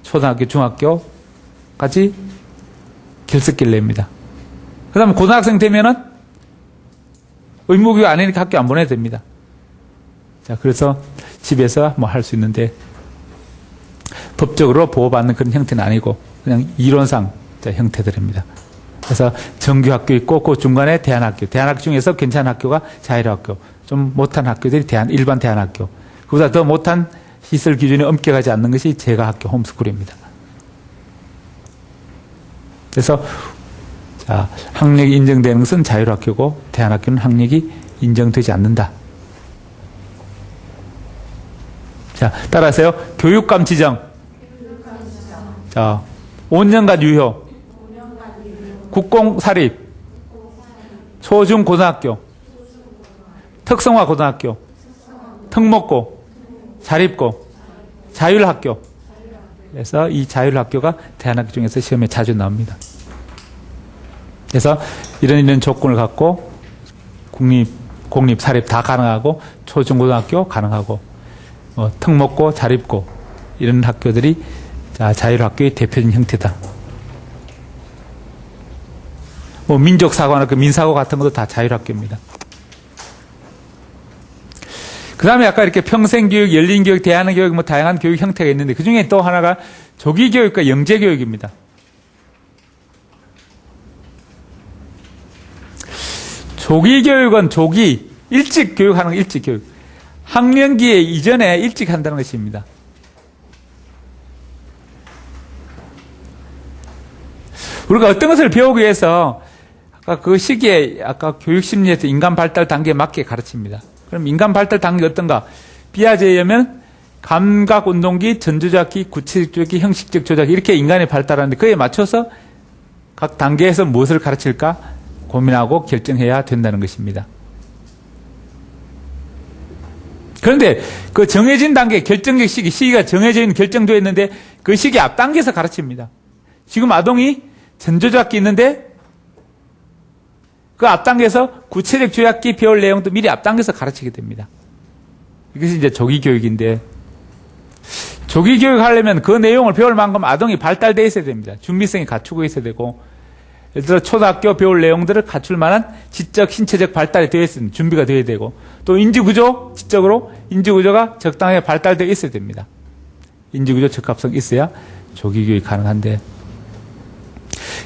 초등학교, 중학교까지 결석기를 냅니다. 그 다음에 고등학생 되면은 의무교육 아니니까 학교 안 보내도 됩니다. 자, 그래서 집에서 뭐 할 수 있는데 법적으로 보호받는 그런 형태는 아니고 그냥 이론상 형태들입니다. 그래서 정규학교 있고 그 중간에 대안학교, 대안학교 중에서 괜찮은 학교가 자율학교, 좀 못한 학교들이 일반 대안학교, 그보다 더 못한 시설 기준에 엄격하지 않는 것이 제가학교, 홈스쿨입니다. 그래서 자, 학력이 인정되는 것은 자율학교고 대안학교는 학력이 인정되지 않는다. 자, 따라하세요. 교육감 지정. 자, 5년간 유효. 국공 사립. 초중 고등학교. 특성화 고등학교. 특목고. 자립고. 자율학교. 그래서 이 자율학교가 대안학교 중에서 시험에 자주 나옵니다. 그래서 이런 조건을 갖고 국립, 공립, 사립 다 가능하고 초중고등학교 가능하고 특목고, 자립고 이런 학교들이 자율학교의 대표적인 형태다. 뭐 민족사고나 그 민사고 같은 것도 다 자율학교입니다. 그 다음에 아까 이렇게 평생교육, 열린교육, 대안교육 뭐 다양한 교육 형태가 있는데 그 중에 또 하나가 조기교육과 영재교육입니다. 조기교육은 일찍 교육하는 거, 일찍 교육. 학령기에 이전에 일찍 한다는 것입니다. 우리가 어떤 것을 배우기 위해서 아까 그 시기에 아까 교육심리에서 인간 발달 단계에 맞게 가르칩니다. 그럼 인간 발달 단계가 어떤가? 피아제에 의하면 감각 운동기, 전조작기, 구체적 조작기, 형식적 조작기 이렇게 인간이 발달하는데 그에 맞춰서 각 단계에서 무엇을 가르칠까 고민하고 결정해야 된다는 것입니다. 그런데 그 정해진 단계, 결정적 시기가 정해져 있는 결정되어 있는데 그 시기 앞당겨서 가르칩니다. 지금 아동이 전조작기 있는데 그 앞당겨서 구체적 조작기 배울 내용도 미리 앞당겨서 가르치게 됩니다. 이것이 이제 조기교육인데 조기교육 하려면 그 내용을 배울 만큼 아동이 발달되어 있어야 됩니다. 준비성이 갖추고 있어야 되고 예를 들어 초등학교 배울 내용들을 갖출 만한 지적, 신체적 발달이 되어 있으면 준비가 되어야 되고 또 인지구조, 지적으로 인지구조가 적당하게 발달되어 있어야 됩니다. 인지구조 적합성 있어야 조기교육이 가능한데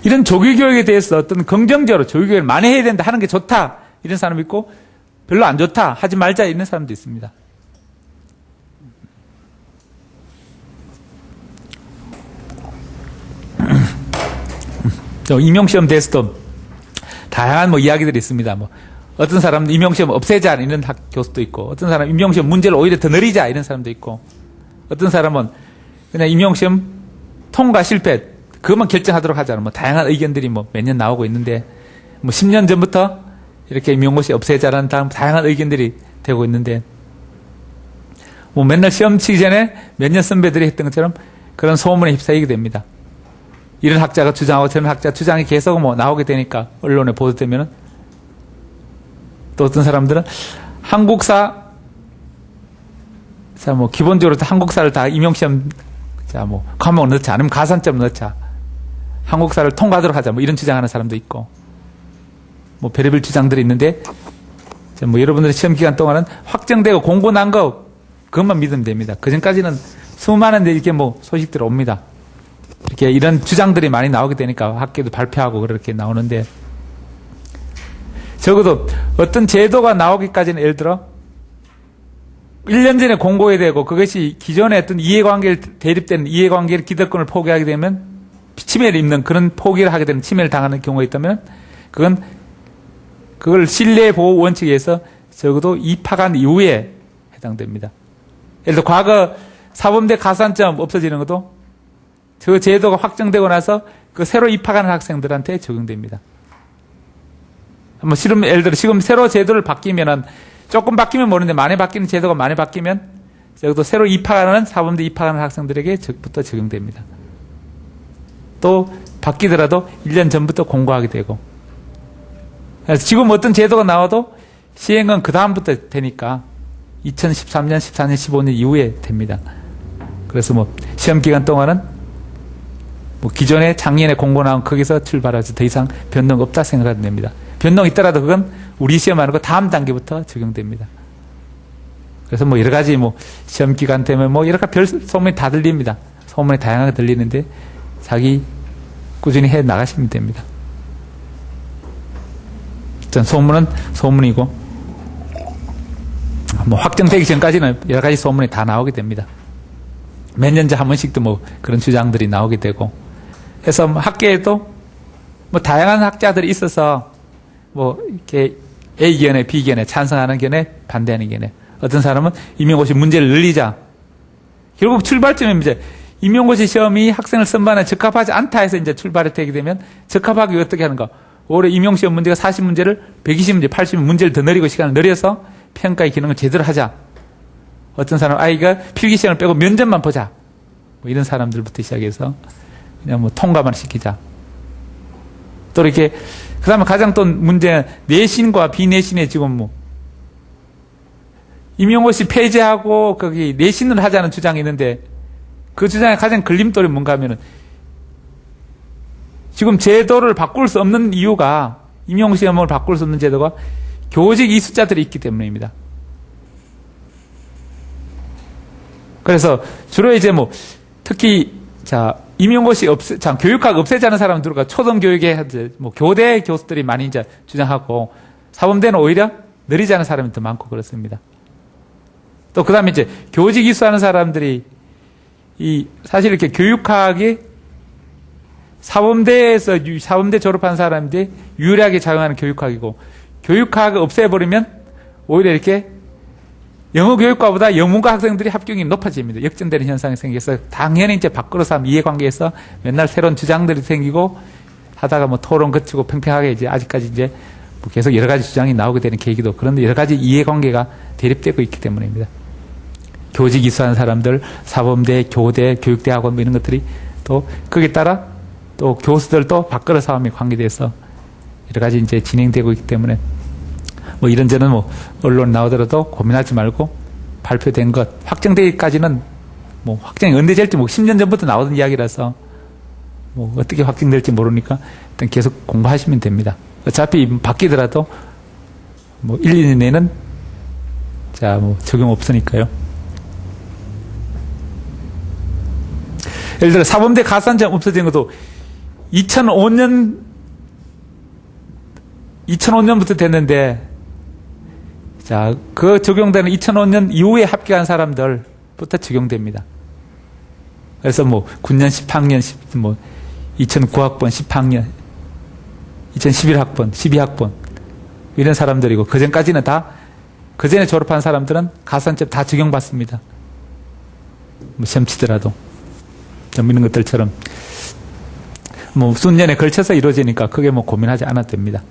이런 조기교육에 대해서 어떤 긍정적으로 조기교육을 많이 해야 된다 하는 게 좋다 이런 사람이 있고 별로 안 좋다 하지 말자 이런 사람도 있습니다. 임용시험 대해서도 다양한 이야기들이 있습니다. 어떤 사람은 임용시험 없애자 이런 교수도 있고 어떤 사람은 임용시험 문제를 오히려 더 늘리자 이런 사람도 있고 어떤 사람은 그냥 임용시험 통과 실패 그것만 결정하도록 하자 다양한 의견들이 몇 년 나오고 있는데 10년 전부터 이렇게 임용고시 없애자라는 다양한 의견들이 되고 있는데 맨날 시험 치기 전에 몇 년 선배들이 했던 것처럼 그런 소문에 휩싸이게 됩니다. 이런 학자가 주장하고 저런 학자 주장이 계속 나오게 되니까 언론에 보도되면은 또 어떤 사람들은 한국사 기본적으로 한국사를 다 임용시험 과목 넣자 아니면 가산점 넣자 한국사를 통과하도록 하자 이런 주장하는 사람도 있고 별의별 주장들이 있는데 여러분들의 시험 기간 동안은 확정되고 공고 난 거 그것만 믿으면 됩니다. 그 전까지는 수많은 데 이렇게 뭐 소식들이 옵니다. 이렇게 이런 주장들이 많이 나오게 되니까 학계도 발표하고 그렇게 나오는데, 적어도 어떤 제도가 나오기까지는 예를 들어 1년 전에 공고해야 되고, 그것이 기존의 어떤 이해관계를 대립되는 이해관계를 기득권을 포기하게 되면 침해를 입는 그런 포기를 하게 되는 침해를 당하는 경우가 있다면, 그걸 신뢰보호 원칙에 의해서 적어도 입학한 이후에 해당됩니다. 예를 들어 과거 사범대 가산점 없어지는 것도 그 제도가 확정되고 나서 그 새로 입학하는 학생들한테 적용됩니다. 예를 들어 지금 새로 제도를 바뀌면은, 조금 바뀌면 모르는데 많이 바뀌는 제도가 많이 바뀌면 적어도 새로 입학하는 사범대 입학하는 학생들에게부터 적용됩니다. 또 바뀌더라도 1년 전부터 공고하게 되고, 그래서 지금 어떤 제도가 나와도 시행은 그 다음부터 되니까 2013년, 14년, 15년 이후에 됩니다. 그래서 뭐 시험 기간 동안은 뭐 기존에 작년에 공고 나온 거기서 출발해서 더 이상 변동 없다 생각하면 됩니다. 변동 있더라도 그건 우리 시험하는 거 다음 단계부터 적용됩니다. 그래서 뭐 여러 가지 뭐 시험 기간 되면 뭐 여러 가지 별 소문이 다 들립니다. 소문이 다양하게 들리는데 자기 꾸준히 해 나가시면 됩니다. 전 소문은 소문이고, 뭐 확정되기 전까지는 여러 가지 소문이 다 나오게 됩니다. 몇 년째 한 번씩도 뭐 그런 주장들이 나오게 되고 해서 뭐 학계에도 뭐 다양한 학자들이 있어서 뭐 이렇게 A견에 B견에 찬성하는 견해 반대하는 견해, 어떤 사람은 임용고시 문제를 늘리자, 결국 출발점은 이제 임용고시 시험이 학생을 선발에 적합하지 않다 해서 이제 출발이 되게 되면 적합하게 어떻게 하는가, 올해 임용시험 문제가 40문제를 120문제 80문제를 더 늘리고 시간을 늘려서 평가의 기능을 제대로 하자. 어떤 사람 아이가 필기시험을 빼고 면접만 보자, 뭐 이런 사람들부터 시작해서 그냥 뭐 통과만 시키자. 또 이렇게 그 다음에 가장 또 문제는 내신과 비내신에 지금 뭐 임용고시 폐지하고 거기 내신을 하자는 주장이 있는데, 그 주장의 가장 걸림돌이 뭔가 하면은 지금 제도를 바꿀 수 없는 이유가, 임용시험을 바꿀 수 없는 제도가 교직 이수자들이 있기 때문입니다. 그래서 주로 이제 뭐 특히 임용고시 교육학 없애자는 사람들과 초등교육에 뭐 교대 교수들이 많이 이제 주장하고, 사범대는 오히려 늘리자는 사람이 더 많고 그렇습니다. 또 그 다음에 이제 교직 이수하는 사람들이 사실 이렇게 교육학이 사범대 졸업한 사람들이 유리하게 작용하는 교육학이고, 교육학을 없애버리면 오히려 이렇게 영어 교육과보다 영문과 학생들이 합격이 높아집니다. 역전되는 현상이 생겨서 당연히 이제 밖으로서 하면 이해관계에서 맨날 새로운 주장들이 생기고 하다가 뭐 토론 거치고 평평하게 이제 아직까지 이제 뭐 계속 여러 가지 주장이 나오게 되는 계기도, 그런데 여러 가지 이해관계가 대립되고 있기 때문입니다. 교직 이수하는 사람들, 사범대, 교대, 교육대학원 뭐 이런 것들이 또 거기에 따라 또 교수들도 밖으로 싸움이 관계돼서 여러 가지 이제 진행되고 있기 때문에 뭐 이런저런 뭐 언론 나오더라도 고민하지 말고 발표된 것 확정되기까지는 뭐 확정이 언제 될지 뭐 10년 전부터 나오던 이야기라서 뭐 어떻게 확정될지 모르니까 일단 계속 공부하시면 됩니다. 어차피 바뀌더라도 뭐 1, 2년 내는 뭐 적용 없으니까요. 예를 들어 사범대 가산점 없어진 것도 2005년부터 됐는데, 그 적용되는 2005년 이후에 합격한 사람들부터 적용됩니다. 그래서 뭐 9년 10학년, 2009학번 10학년, 2011학번, 12학번 이런 사람들이고, 그 전까지는 그 전에 졸업한 사람들은 가산점 다 적용받습니다. 뭐 시험 치더라도. 이런 것들처럼 뭐 수년에 걸쳐서 이루어지니까 크게 뭐 고민하지 않아도 됩니다.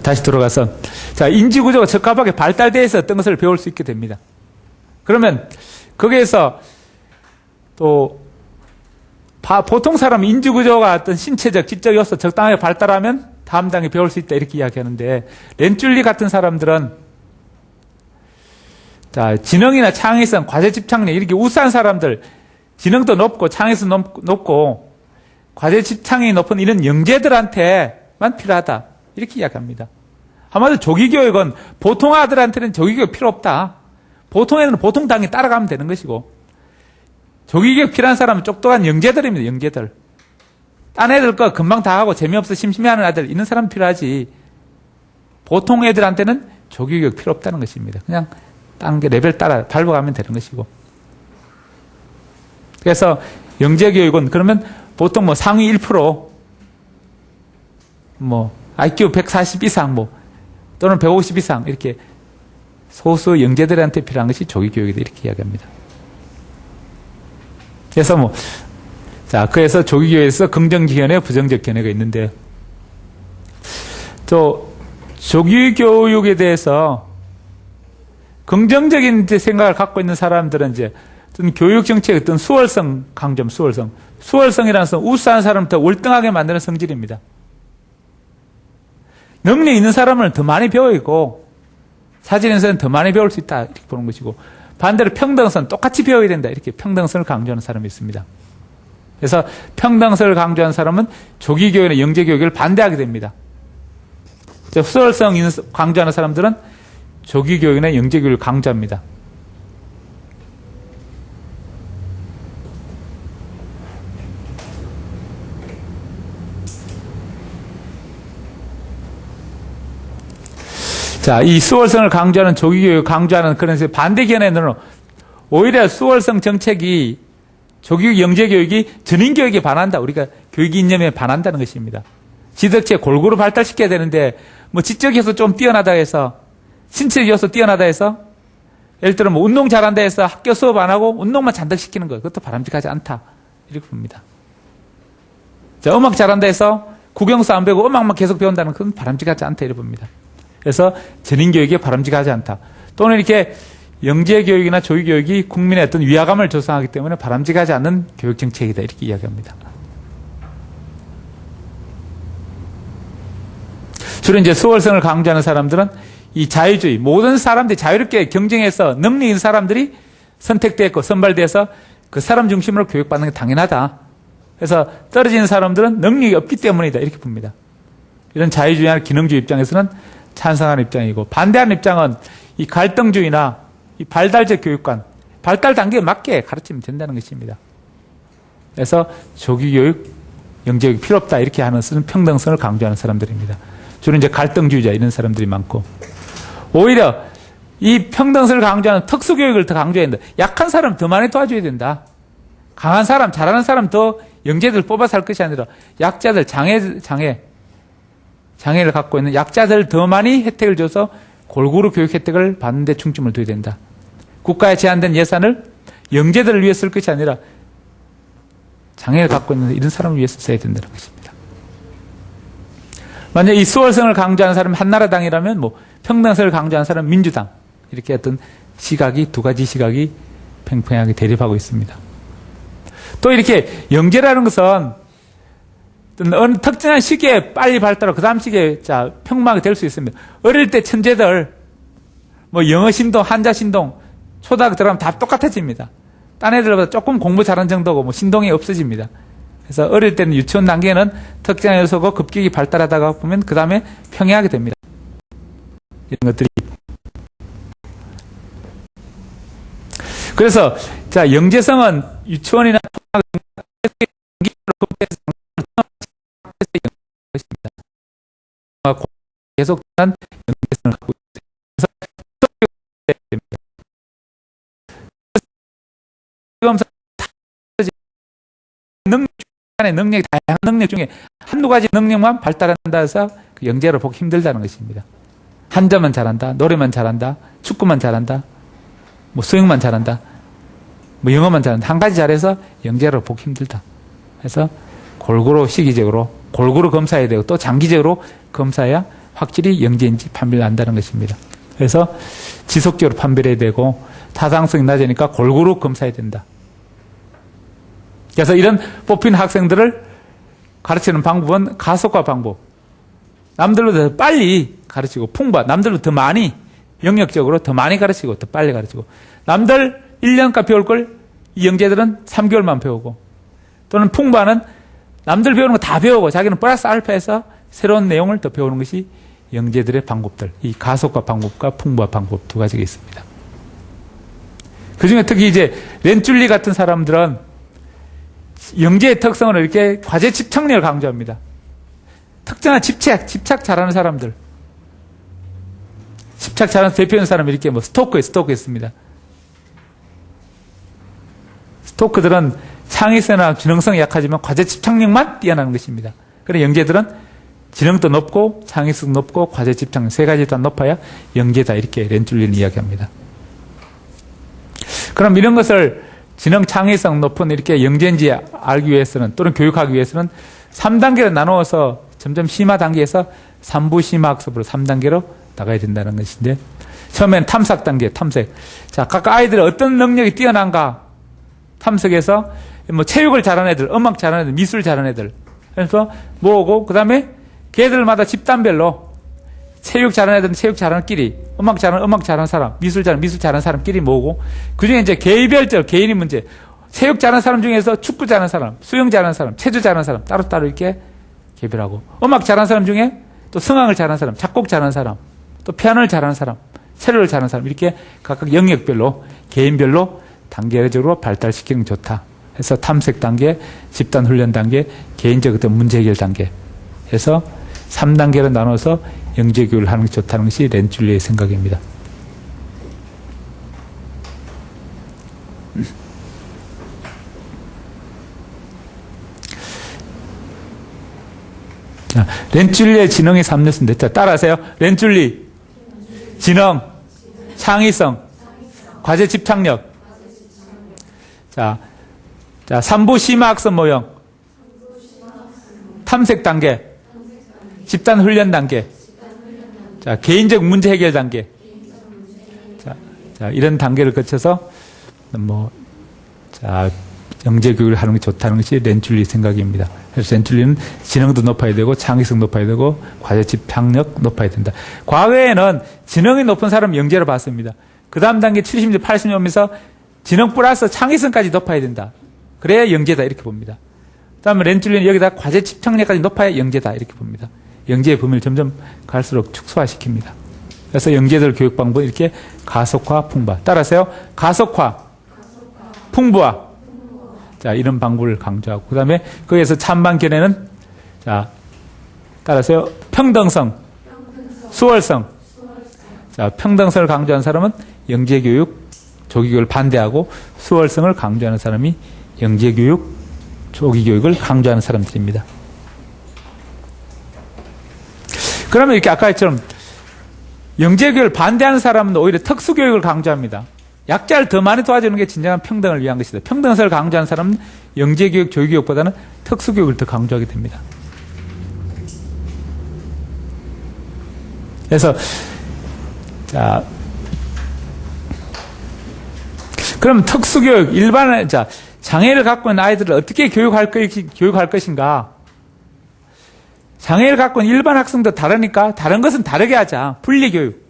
다시 돌아가서 인지구조가 적합하게 발달돼서 어떤 것을 배울 수 있게 됩니다. 그러면 거기에서 또 보통 사람은 인지구조가 어떤 신체적, 지적 요소 적당하게 발달하면 다음 단계 배울 수 있다 이렇게 이야기하는데, 렌줄리 같은 사람들은 지능이나 창의성, 과제 집착력 이렇게 우수한 사람들, 지능도 높고 창의성 높고 과제 집착력이 높은 이런 영재들한테만 필요하다 이렇게 이야기합니다. 한마디로 조기교육은 보통 아들한테는 조기교육 필요 없다. 보통 애들은 보통 당연히 따라가면 되는 것이고, 조기교육 필요한 사람은 똑똑한 영재들입니다. 영재들. 딴 애들 거 금방 다 하고 재미없어 심심해하는 아들 있는 사람 필요하지. 보통 애들한테는 조기교육 필요 없다는 것입니다. 그냥 딴 게 레벨 따라 밟아가면 되는 것이고. 그래서 영재교육은 그러면 보통 뭐 상위 1%, 뭐 IQ 140 이상 뭐 또는 150 이상 이렇게 소수 영재들한테 필요한 것이 조기교육이다 이렇게 이야기합니다. 그래서 뭐 그래서 조기교육에서 긍정적 견해, 부정적 견해가 있는데, 또 조기교육에 대해서 긍정적인 생각을 갖고 있는 사람들은 이제 어떤 교육 정책의 어떤 수월성 강점, 수월성이라는 것은 우수한 사람을 더 월등하게 만드는 성질입니다. 능력 있는 사람은 더 많이 배워 있고 사진에서는 더 많이 배울 수 있다 이렇게 보는 것이고, 반대로 평등성 똑같이 배워야 된다 이렇게 평등성을 강조하는 사람이 있습니다. 그래서 평등성을 강조하는 사람은 조기교육이나 영재교육을 반대하게 됩니다. 수월성 강조하는 사람들은 조기교육이나 영재교육을 강조합니다. 이 수월성을 강조하는 조기교육을 강조하는 그런 반대 견해는 오히려 수월성 정책이 조기교육, 영재교육이 전인교육에 반한다. 우리가 교육 이념에 반한다는 것입니다. 지덕체 골고루 발달시켜야 되는데, 뭐 지적 요소 좀 뛰어나다 해서, 신체 요소 뛰어나다 해서, 예를 들어 뭐 운동 잘한다 해서 학교 수업 안 하고 운동만 잔뜩 시키는 거, 그것도 바람직하지 않다. 이렇게 봅니다. 음악 잘한다 해서 국영수 안 배우고 음악만 계속 배운다는 건 바람직하지 않다. 이렇게 봅니다. 그래서 전인교육이 바람직하지 않다. 또는 이렇게 영재교육이나 조기교육이 국민의 어떤 위화감을 조성하기 때문에 바람직하지 않은 교육정책이다. 이렇게 이야기합니다. 주로 이제 수월성을 강조하는 사람들은 이 자유주의, 모든 사람들이 자유롭게 경쟁해서 능력 있는 사람들이 선택되었고 선발돼서 그 사람 중심으로 교육받는 게 당연하다. 그래서 떨어지는 사람들은 능력이 없기 때문이다. 이렇게 봅니다. 이런 자유주의나 기능주의 입장에서는 찬성하는 입장이고, 반대하는 입장은 이 갈등주의나 이 발달적 교육관, 발달 단계에 맞게 가르치면 된다는 것입니다. 그래서 조기교육, 영재교육 필요 없다 이렇게 하는 것은 평등성을 강조하는 사람들입니다. 주로 이제 갈등주의자 이런 사람들이 많고, 오히려 이 평등성을 강조하는 특수교육을 더 강조해야 된다. 약한 사람 더 많이 도와줘야 된다. 강한 사람, 잘하는 사람 더 영재들 뽑아서 할 것이 아니라 약자들, 장애를 갖고 있는 약자들 더 많이 혜택을 줘서 골고루 교육 혜택을 받는 데 중점을 둬야 된다. 국가에 제한된 예산을 영재들을 위해 쓸 것이 아니라 장애를 갖고 있는 이런 사람을 위해서 써야 된다는 것입니다. 만약 이 수월성을 강조하는 사람이 한나라당이라면 뭐 평등성을 강조하는 사람은 민주당, 이렇게 어떤 시각이, 두 가지 시각이 팽팽하게 대립하고 있습니다. 또 이렇게 영재라는 것은 어느 특정한 시기에 빨리 발달하고 그 다음 시기에 평범하게 될 수 있습니다. 어릴 때 천재들, 뭐 영어 신동, 한자 신동, 초등학교 들어가면 다 똑같아집니다. 딴 애들보다 조금 공부 잘하는 정도고 뭐 신동이 없어집니다. 그래서 어릴 때는 유치원 단계는 특정한 요소고 급격히 발달하다가 보면 그 다음에 평행하게 됩니다. 이런 것들이. 그래서 영재성은 유치원이나 계속한 영재성을 갖고 있습니다. 능력, 다양한 능력 중에 한두 가지 능력만 발달한다 해서 그 영재로 보기 힘들다는 것입니다. 한자만 잘한다, 노래만 잘한다, 축구만 잘한다, 뭐 수영만 잘한다, 뭐 영어만 잘한다, 한 가지 잘해서 영재로 보기 힘들다. 그래서 골고루 시기적으로 골고루 검사해야 되고 또 장기적으로 검사해야 확실히 영재인지 판별을 한다는 것입니다. 그래서 지속적으로 판별해야 되고 타당성이 낮으니까 골고루 검사해야 된다. 그래서 이런 뽑힌 학생들을 가르치는 방법은 가속화 방법. 남들보다 더 빨리 가르치고 풍부한, 남들보다 더 많이 영역적으로 더 많이 가르치고 더 빨리 가르치고, 남들 1년간 배울 걸 이 영재들은 3개월만 배우고, 또는 풍부한은 남들 배우는 거 다 배우고 자기는 플러스 알파해서 새로운 내용을 더 배우는 것이 영재들의 방법들, 이 가속화 방법과 풍부화 방법 두 가지가 있습니다. 그 중에 특히 이제 렌줄리 같은 사람들은 영재의 특성을 이렇게 과제 집착력을 강조합니다. 특정한 집착 잘하는 사람들. 집착 잘하는 대표하는 사람이 이렇게 뭐 스토크 있습니다. 스토크들은 창의성이나 지능성이 약하지만 과제 집착력만 뛰어나는 것입니다. 그래서 영재들은 지능도 높고 창의성 높고 과제 집착력 세 가지 다 높아야 영재다 이렇게 렌줄리는 이야기합니다. 그럼 이런 것을 지능 창의성 높은 이렇게 영재인지 알기 위해서는 또는 교육하기 위해서는 3단계로 나누어서 점점 심화 단계에서 3부 심화 학습으로 3단계로 나가야 된다는 것인데 처음엔 탐색 단계, 탐색. 자, 각 아이들의 어떤 능력이 뛰어난가 탐색해서 뭐 체육을 잘하는 애들, 음악 잘하는 애들, 미술 잘하는 애들. 그래서 모으고 그다음에 걔들마다 집단별로 체육 잘하는 애들은 체육 잘하는 끼리, 음악 잘하는 사람, 미술 잘하는 사람끼리 모으고 그중에 이제 개별적 개인의 문제. 체육 잘하는 사람 중에서 축구 잘하는 사람, 수영 잘하는 사람, 체조 잘하는 사람 따로따로 이렇게 개별하고 음악 잘하는 사람 중에 또 성악을 잘하는 사람, 작곡 잘하는 사람, 또 피아노를 잘하는 사람, 체로를 잘하는 사람 이렇게 각각 영역별로 개인별로 단계적으로 발달시키는 게 좋다. 해서 탐색 단계, 집단 훈련 단계, 개인적 어떤 문제 해결 단계 해서 3단계로 나눠서 영재 교육을 하는 게 좋다는 것이 렌줄리의 생각입니다. 자, 렌줄리의 지능이 3였습니다. 자, 따라하세요. 렌줄리, 지능, 창의성, 과제 집착력. 자, 3부 심화 학습 모형, 탐색 단계, 집단 훈련 단계, 자, 개인적 문제 해결 단계. 자, 이런 단계를 거쳐서 영재 교육을 하는 게 좋다는 것이 렌줄리 생각입니다. 그래서 렌줄리는 지능도 높아야 되고 창의성 높아야 되고 과제 집착력 높아야 된다. 과거에는 지능이 높은 사람 영재로 봤습니다. 그 다음 단계 70년, 80년 오면서 지능 플러스 창의성까지 높아야 된다. 그래야 영재다 이렇게 봅니다. 그 다음에 렌줄리는 여기다 과제 집착력까지 높아야 영재다 이렇게 봅니다. 영재의 범위를 점점 갈수록 축소화시킵니다. 그래서 영재들 교육 방법은 이렇게 가속화, 풍부화. 따라서요. 가속화, 풍부화. 자, 이런 방법을 강조하고 그 다음에 거기에서 찬반견에는 자, 따라서요. 평등성, 수월성. 자, 평등성을 강조하는 사람은 영재교육, 조기교육을 반대하고 수월성을 강조하는 사람이 영재교육, 조기교육을 강조하는 사람들입니다. 그러면 이렇게 아까 했처럼 영재교육을 반대하는 사람은 오히려 특수교육을 강조합니다. 약자를 더 많이 도와주는 게 진정한 평등을 위한 것이다. 평등성을 강조하는 사람은 영재교육, 조기교육보다는 특수교육을 더 강조하게 됩니다. 그래서 자, 그럼 특수교육, 장애를 갖고 있는 아이들을 어떻게 교육할 것인가? 장애를 갖고 있는 일반 학생도 다르니까 다른 것은 다르게 하자. 분리교육.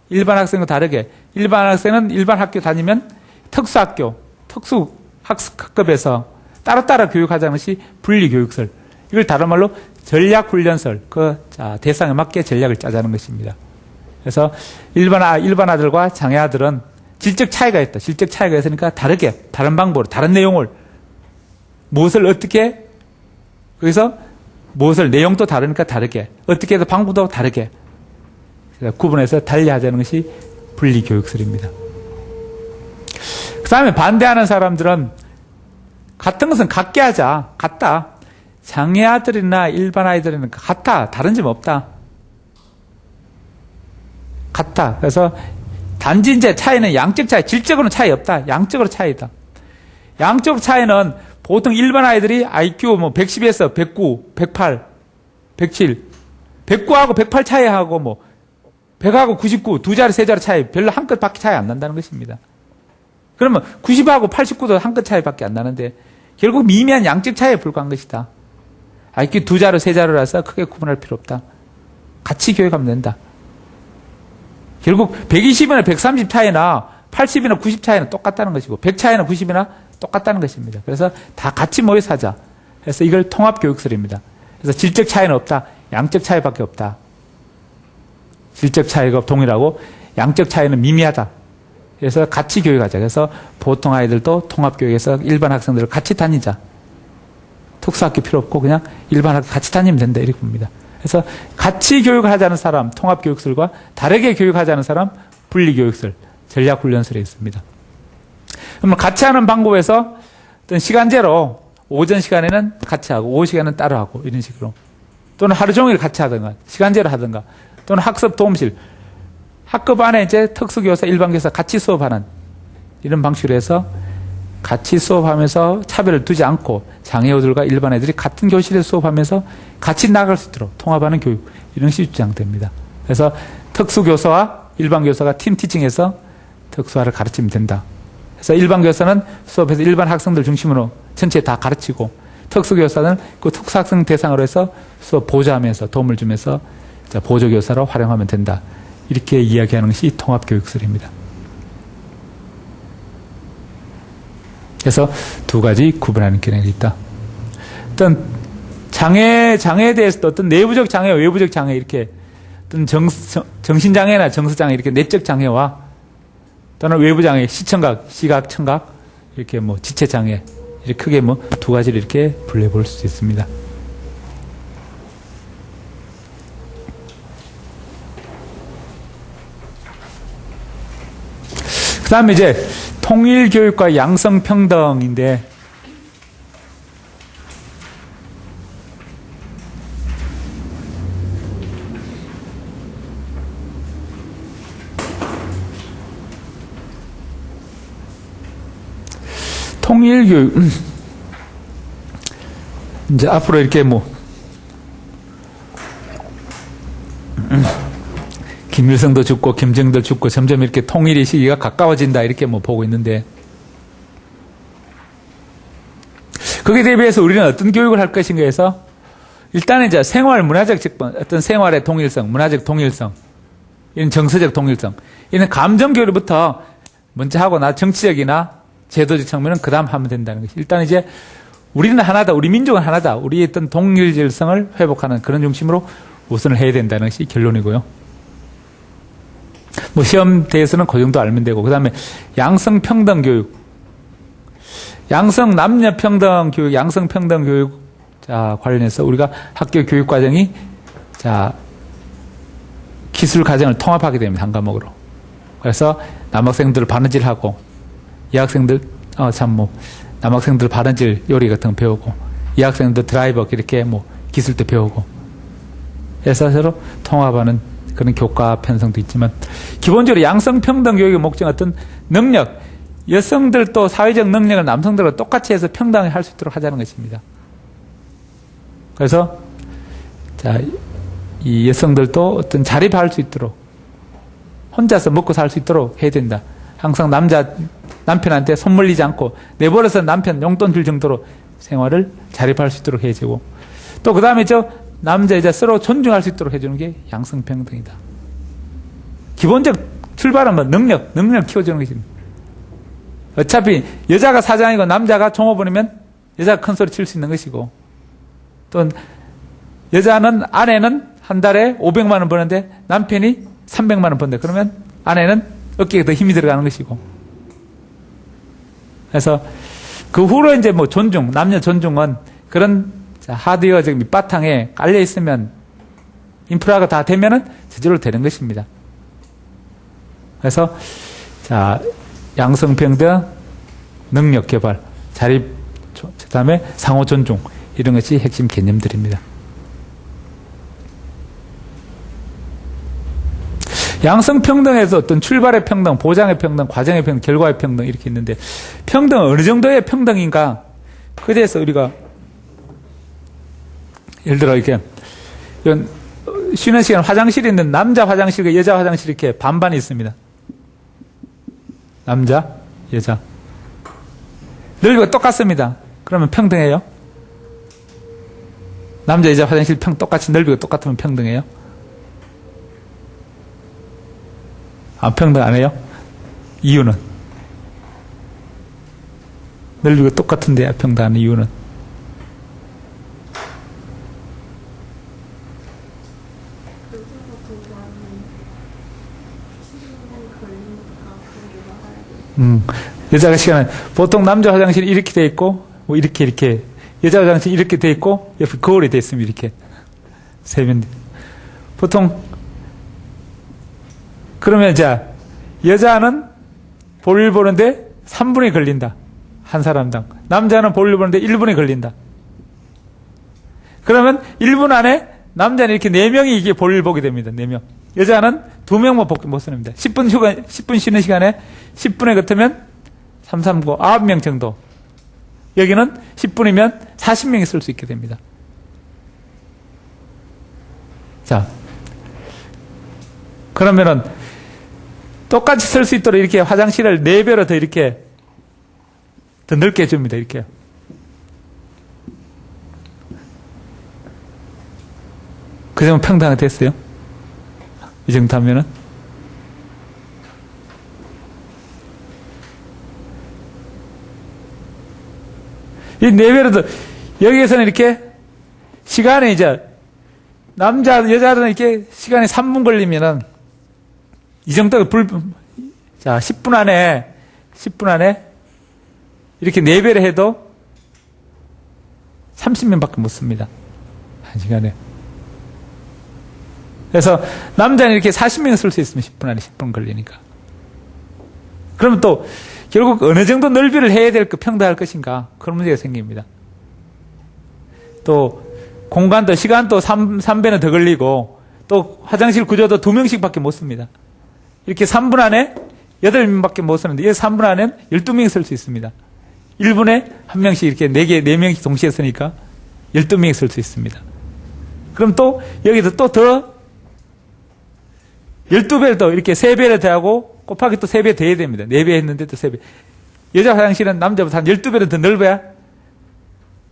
일반 학생과 다르게. 일반 학생은 일반 학교 다니면 특수학교, 특수학급에서 따로따로 교육하자는 것이 분리교육설. 이걸 다른 말로 전략훈련설. 대상에 맞게 전략을 짜자는 것입니다. 그래서 일반 아들과 장애 아들은 질적 차이가 있다. 질적 차이가 있으니까 다르게, 다른 방법으로, 다른 내용을, 무엇을 어떻게, 거기서 무엇을, 내용도 다르니까 다르게, 어떻게 해서 방법도 다르게, 구분해서 달리 하자는 것이 분리교육설입니다. 그 다음에 반대하는 사람들은 같은 것은 같게 하자. 같다. 장애 아들이나 일반 아이들은 같다. 다른 점 없다. 같다. 그래서 단지 이제 차이는 양적 차이, 질적으로는 차이 없다. 양적으로 차이다. 양적 차이는 보통 일반 아이들이 IQ 110에서 109, 108, 107, 109하고 108 차이하고 100하고 99, 두 자리, 세 자리 차이, 별로 한 끗 밖에 차이 안 난다는 것입니다. 그러면 90하고 89도 한 끗 차이밖에 안 나는데 결국 미미한 양적 차이에 불과한 것이다. IQ 두 자리, 세 자리라서 크게 구분할 필요 없다. 같이 교육하면 된다. 결국 120이나 130 차이나 80이나 90 차이는 똑같다는 것이고 100 차이나 90이나 똑같다는 것입니다. 그래서 다 같이 모여서 하자. 그래서 이걸 통합교육설입니다. 그래서 질적 차이는 없다. 양적 차이밖에 없다. 질적 차이가 동일하고 양적 차이는 미미하다. 그래서 같이 교육하자. 그래서 보통 아이들도 통합교육에서 일반 학생들을 같이 다니자. 특수학교 필요 없고 그냥 일반 학교 같이 다니면 된다. 이렇게 봅니다. 그래서 같이 교육을 하자는 사람, 통합교육설과 다르게 교육하자는 사람, 분리교육설, 전략훈련설에 있습니다. 그러면 같이 하는 방법에서 어떤 시간제로 오전 시간에는 같이 하고 오후 시간은 따로 하고 이런 식으로 또는 하루 종일 같이 하든가 시간제로 하든가 또는 학습 도움실 학급 안에 이제 특수교사, 일반교사 같이 수업하는 이런 방식으로 해서 같이 수업하면서 차별을 두지 않고 장애우들과 일반 애들이 같은 교실에서 수업하면서 같이 나갈 수 있도록 통합하는 교육 이런 것이 주장됩니다. 그래서 특수교사와 일반교사가 팀 티칭해서 특수화를 가르치면 된다. 그래서 일반교사는 수업에서 일반 학생들 중심으로 전체 다 가르치고 특수교사는 그 특수학생 대상으로 해서 수업 보조하면서 도움을 주면서 보조교사로 활용하면 된다. 이렇게 이야기하는 것이 통합교육설입니다. 그래서 두 가지 구분하는 개념이 있다. 어떤 장애에 대해서도 어떤 내부적 장애, 외부적 장애 이렇게 어떤 정신장애나 정서장애 이렇게 내적 장애와 또는 외부 장애, 시청각, 시각, 청각 이렇게 뭐 지체장애 이렇게 크게 뭐 두 가지를 이렇게 분류해 볼 수 있습니다. 그 다음에 이제 통일교육과 양성평등인데 통일교육 이제 앞으로 이렇게 뭐 김일성도 죽고 김정도 죽고 점점 이렇게 통일의 시기가 가까워진다 이렇게 뭐 보고 있는데 거기에 대비해서 우리는 어떤 교육을 할 것인가 해서 일단은 이제 생활 문화적 측면 어떤 생활의 동일성, 문화적 동일성 이런 정서적 동일성 이런 감정 교육부터 먼저 하고 나 정치적이나 제도적 측면은 그 다음 하면 된다는 것이 일단 이제 우리는 하나다, 우리 민족은 하나다, 우리의 어떤 동일질성을 회복하는 그런 중심으로 우선을 해야 된다는 것이 결론이고요. 뭐 시험대에서는 그 정도 알면 되고 그 다음에 양성평등 교육 양성 남녀평등 교육 양성평등 교육 자 관련해서 우리가 학교 교육 과정이 자 기술 과정을 통합하게 됩니다. 한 과목으로. 그래서 남학생들 바느질하고 여학생들 남학생들 바느질 요리 같은 거 배우고 여학생들 드라이버 이렇게 뭐 기술도 배우고 해서 서로 통합하는 그런 교과 편성도 있지만 기본적으로 양성평등 교육의 목적은 어떤 능력 여성들도 사회적 능력을 남성들과 똑같이 해서 평등하게 할 수 있도록 하자는 것입니다. 그래서 자, 이 여성들도 어떤 자립할 수 있도록 혼자서 먹고 살 수 있도록 해야 된다. 항상 남편한테 손 멀리지 않고 내버려서 남편 용돈 줄 정도로 생활을 자립할 수 있도록 해주고 또 그 다음에 남자 여자 서로 존중할 수 있도록 해주는 게 양성평등이다. 기본적 출발은 뭐 능력 키워주는 것입니다. 어차피 여자가 사장이고 남자가 종업원이면 여자가 큰 소리 칠 수 있는 것이고 또 아내는 한 달에 500만 원 버는데 남편이 300만 원 번다. 그러면 아내는 어깨에 더 힘이 들어가는 것이고 그래서 그 후로 이제 뭐 남녀 존중은 그런 하드웨어적 밑바탕에 깔려 있으면 인프라가 다 되면은 저절로 되는 것입니다. 그래서 양성평등, 능력 개발, 자립, 그다음에 상호 존중 이런 것이 핵심 개념들입니다. 양성평등에서 어떤 출발의 평등, 보장의 평등, 과정의 평등, 결과의 평등 이렇게 있는데 평등은 어느 정도의 평등인가? 그에 대해서 우리가 예를 들어 이렇게 쉬는 시간 화장실에 있는 남자 화장실과 여자 화장실 이렇게 반반이 있습니다. 남자, 여자. 넓이가 똑같습니다. 그러면 평등해요? 남자, 여자 화장실 똑같이 넓이가 똑같으면 평등해요? 안 평등 안 해요? 이유는? 넓이가 똑같은데 평등한 이유는? 여자가 시간은 보통 남자 화장실이 이렇게 돼 있고 뭐 이렇게 여자 화장실이 이렇게 돼 있고 옆에 거울이 돼 있으면 이렇게 세면 보통 그러면 자 여자는 볼일 보는데 3분이 걸린다. 한 사람당. 남자는 볼일 보는데 1분이 걸린다. 그러면 1분 안에 남자는 이렇게 4명이 이게 볼일 보게 됩니다. 4명. 여자는 2명만 못 쓰냅니다. 10분 쉬는 시간에 10분에 같으면 3, 3, 9, 9명 정도. 여기는 10분이면 40명이 쓸 수 있게 됩니다. 자. 그러면은 똑같이 쓸 수 있도록 이렇게 화장실을 4배로 더 이렇게 더 넓게 해줍니다. 이렇게. 그 정도 평등하게 됐어요? 이 정도 하면은? 이 4배로 더, 여기에서는 이렇게 시간이 이제 여자들은 이렇게 시간이 3분 걸리면은 이 정도가 자, 10분 안에 이렇게 4배를 해도 30명밖에 못 씁니다. 한 시간에. 그래서 남자는 이렇게 40명 쓸 수 있으면 10분 안에 10분 걸리니까. 그러면 또 결국 어느 정도 넓이를 해야 될까 평등할 것인가 그런 문제가 생깁니다. 또 공간도 시간도 3배는 더 걸리고 또 화장실 구조도 2명씩밖에 못 씁니다. 이렇게 3분 안에 8명밖에 못 쓰는데 이 3분 안에는 12명이 쓸 수 있습니다. 1분에 1명씩 이렇게 4명씩 동시에 쓰니까 12명이 쓸 수 있습니다. 그럼 또 여기서 또 더 12배를 더 이렇게 3배를 더하고 곱하기 또 3배 더해야 됩니다. 4배 했는데 또 3배. 여자 화장실은 남자보다 한 12배는 더 넓어야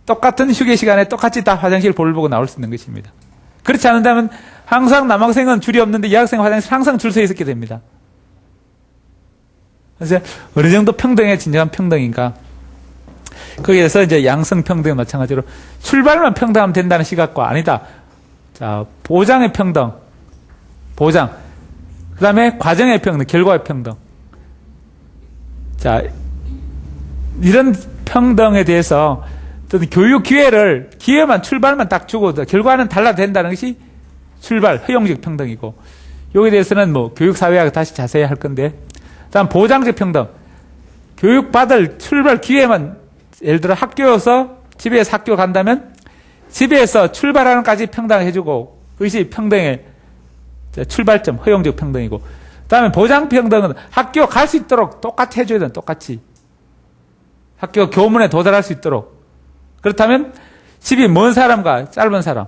똑같은 휴게 시간에 똑같이 다 화장실 볼을 보고 나올 수 있는 것입니다. 그렇지 않는다면 항상 남학생은 줄이 없는데 여학생 화장실 항상 줄 서 있게 됩니다. 그래서 어느 정도 평등의 진정한 평등인가? 거기에서 이제 양성평등에 마찬가지로 출발만 평등하면 된다는 시각과 아니다. 자, 보장의 평등. 보장. 그 다음에 과정의 평등, 결과의 평등. 자, 이런 평등에 대해서 교육 기회만 출발만 딱 주고 결과는 달라도 된다는 것이 출발, 허용적 평등이고 여기에 대해서는 뭐 교육사회학 다시 자세히 할 건데 다음 보장적 평등. 교육받을 출발 기회만 예를 들어 학교에서 집에서 학교 간다면 집에서 출발하는 까지 평등해주고 그것이 평등의 출발점, 허용적 평등이고 그 다음에 보장 평등은 학교 갈 수 있도록 똑같이 해줘야 되는 똑같이 학교 교문에 도달할 수 있도록 그렇다면 집이 먼 사람과 짧은 사람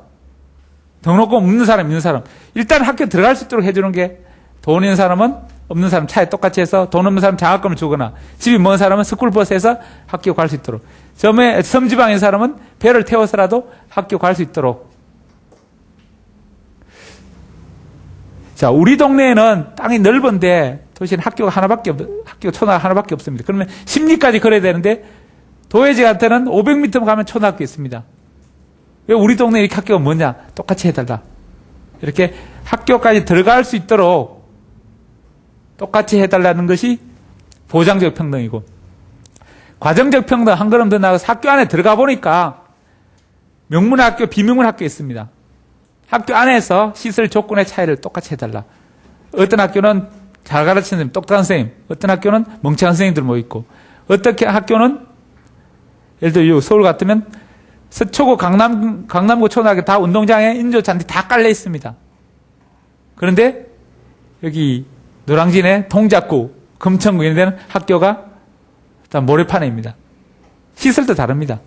등록금 없는 사람 있는 사람 일단 학교 들어갈 수 있도록 해주는 게 돈 있는 사람은 없는 사람 차에 똑같이 해서 돈 없는 사람 장학금을 주거나 집이 먼 사람은 스쿨버스에서 학교 갈 수 있도록 섬지방인 사람은 배를 태워서라도 학교 갈 수 있도록 자, 우리 동네에는 땅이 넓은데 도시는 학교 초등학교 하나밖에 없습니다. 그러면 10리까지 걸어야 되는데 도회지 같은 500m 가면 초등학교 있습니다. 왜 우리 동네에 이렇게 학교가 뭐냐? 똑같이 해달라. 이렇게 학교까지 들어갈 수 있도록 똑같이 해달라는 것이 보장적 평등이고 과정적 평등 한 걸음 더 나가서 학교 안에 들어가 보니까 명문학교, 비명문학교 있습니다. 학교 안에서 시설 조건의 차이를 똑같이 해달라. 어떤 학교는 잘 가르치는 선생님, 똑똑한 선생님, 어떤 학교는 멍청한 선생님들 모여 있고, 어떻게 학교는 예를 들어 서울 같으면 서초구, 강남구 초등학교 다 운동장에 인조 잔디 다 깔려 있습니다. 그런데 여기 노량진의 동작구, 금천구 이런 데는 학교가 다 모래판입니다. 시설도 다릅니다.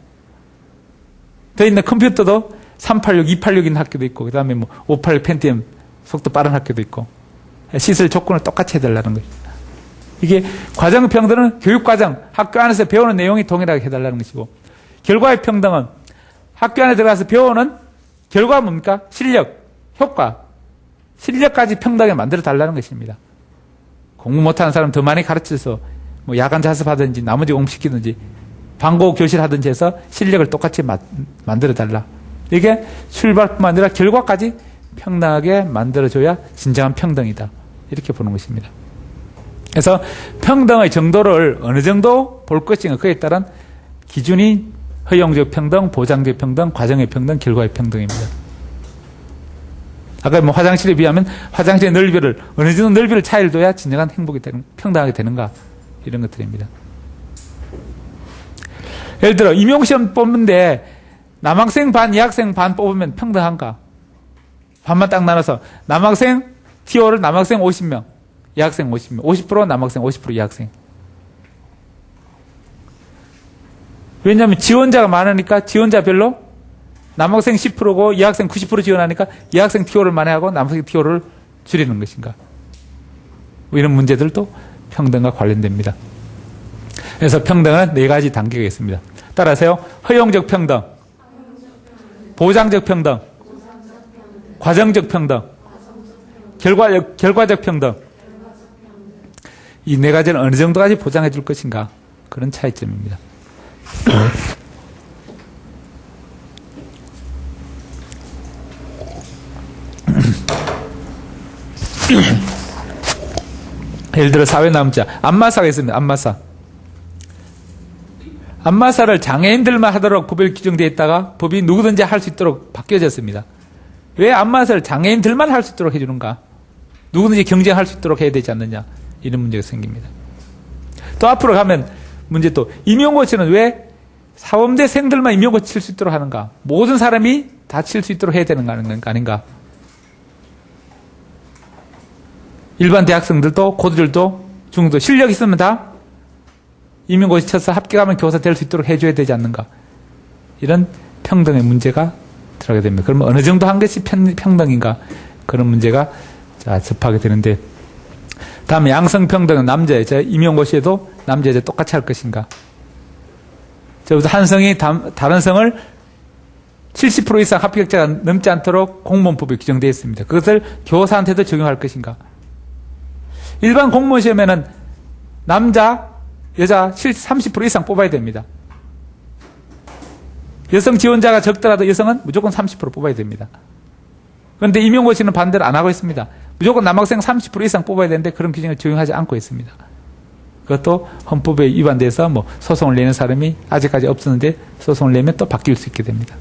더 있는 컴퓨터도 386, 286 있는 학교도 있고, 그 다음에 586 펜티엄 속도 빠른 학교도 있고, 시설 조건을 똑같이 해달라는 거죠. 이게 과정 평등은 교육과정, 학교 안에서 배우는 내용이 동일하게 해달라는 것이고, 결과의 평등은 학교 안에 들어가서 배우는 결과가 뭡니까? 실력, 효과, 실력까지 평등하게 만들어 달라는 것입니다. 공부 못하는 사람 더 많이 가르쳐서 야간 자습하든지 나머지 공부시키든지 방과 후 교실 하든지 해서 실력을 똑같이 만들어 달라. 이게 출발뿐만 아니라 결과까지 평등하게 만들어줘야 진정한 평등이다. 이렇게 보는 것입니다. 그래서 평등의 정도를 어느 정도 볼 것인가 그에 따른 기준이 허용적 평등, 보장적 평등, 과정의 평등, 결과의 평등입니다. 아까 뭐 화장실에 비하면 화장실의 넓이를 어느 정도 넓이를 차이를 둬야 진정한 행복이 되는, 평등하게 되는가 이런 것들입니다. 예를 들어 임용시험 뽑는데 남학생 반, 여학생 반 뽑으면 평등한가? 반만 딱 나눠서 남학생 TO를 남학생 50명, 여학생 50명, 50% 남학생, 50% 여학생. 왜냐하면 지원자가 많으니까 지원자별로 남학생 10%고 여학생 90% 지원하니까 여학생 TO를 만회하고 남학생 TO를 줄이는 것인가? 뭐 이런 문제들도 평등과 관련됩니다. 그래서 평등은 4가지 단계가 있습니다. 따라서요. 허용적 평등, 보장적 평등, 과정적 평등, 결과적 평등. 이 4가지는 어느 정도까지 보장해 줄 것인가? 그런 차이점입니다. 예를 들어 사회남자 안마사가 있습니다. 안마사를 장애인들만 하도록 법에 규정되어 있다가 법이 누구든지 할 수 있도록 바뀌어졌습니다. 왜 안마사를 장애인들만 할 수 있도록 해주는가? 누구든지 경쟁할 수 있도록 해야 되지 않느냐? 이런 문제가 생깁니다. 또 앞으로 가면 문제 또 임용고시는 왜 사범대생들만 임용고시 칠 수 있도록 하는가? 모든 사람이 다 칠 수 있도록 해야 되는 거 아닌가? 일반 대학생들도 고졸들도 중도 실력 있으면 다 임용고시 쳐서 합격하면 교사 될 수 있도록 해줘야 되지 않는가? 이런 평등의 문제가 들어가게 됩니다. 그러면 어느 정도 한 것이 평등인가? 그런 문제가 접하게 되는데, 다음에 양성평등은 남자, 여자, 임용고시에도 남자, 여자 똑같이 할 것인가? 저부터 한 성이 다른 성을 70% 이상 합격자가 넘지 않도록 공무원법에 규정되어 있습니다. 그것을 교사한테도 적용할 것인가? 일반 공무원 시험에는 남자, 여자 30% 이상 뽑아야 됩니다. 여성 지원자가 적더라도 여성은 무조건 30% 뽑아야 됩니다. 그런데 임용고시는 반대로 안 하고 있습니다. 무조건 남학생 30% 이상 뽑아야 되는데 그런 규정을 적용하지 않고 있습니다. 그것도 헌법에 위반돼서 뭐 소송을 내는 사람이 아직까지 없었는데 소송을 내면 또 바뀔 수 있게 됩니다.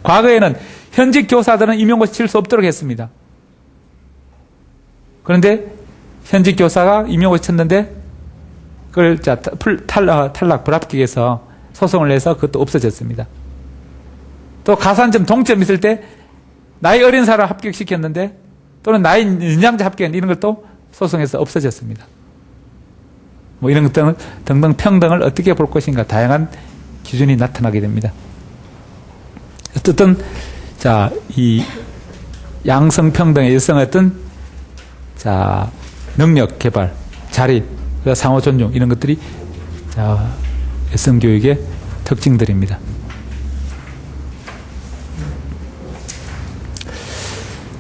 과거에는 현직 교사들은 임용고시 칠 수 없도록 했습니다. 그런데 현직 교사가 임용고시 쳤는데 그걸 탈락 불합격해서 소송을 내서 그것도 없어졌습니다. 또 가산점 동점 있을 때 나이 어린 사람 합격시켰는데 또는 나이 연장자 합격 이런 것도 소송에서 없어졌습니다. 뭐 이런 것들 등등 평등을 어떻게 볼 것인가 다양한 기준이 나타나게 됩니다. 어쨌든 이 양성평등의 여성의 어떤 능력 개발, 자립, 상호 존중 이런 것들이 여성 교육의 특징들입니다.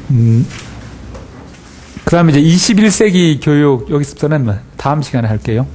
그 다음에 이제 21세기 교육 여기서부터는 다음 시간에 할게요.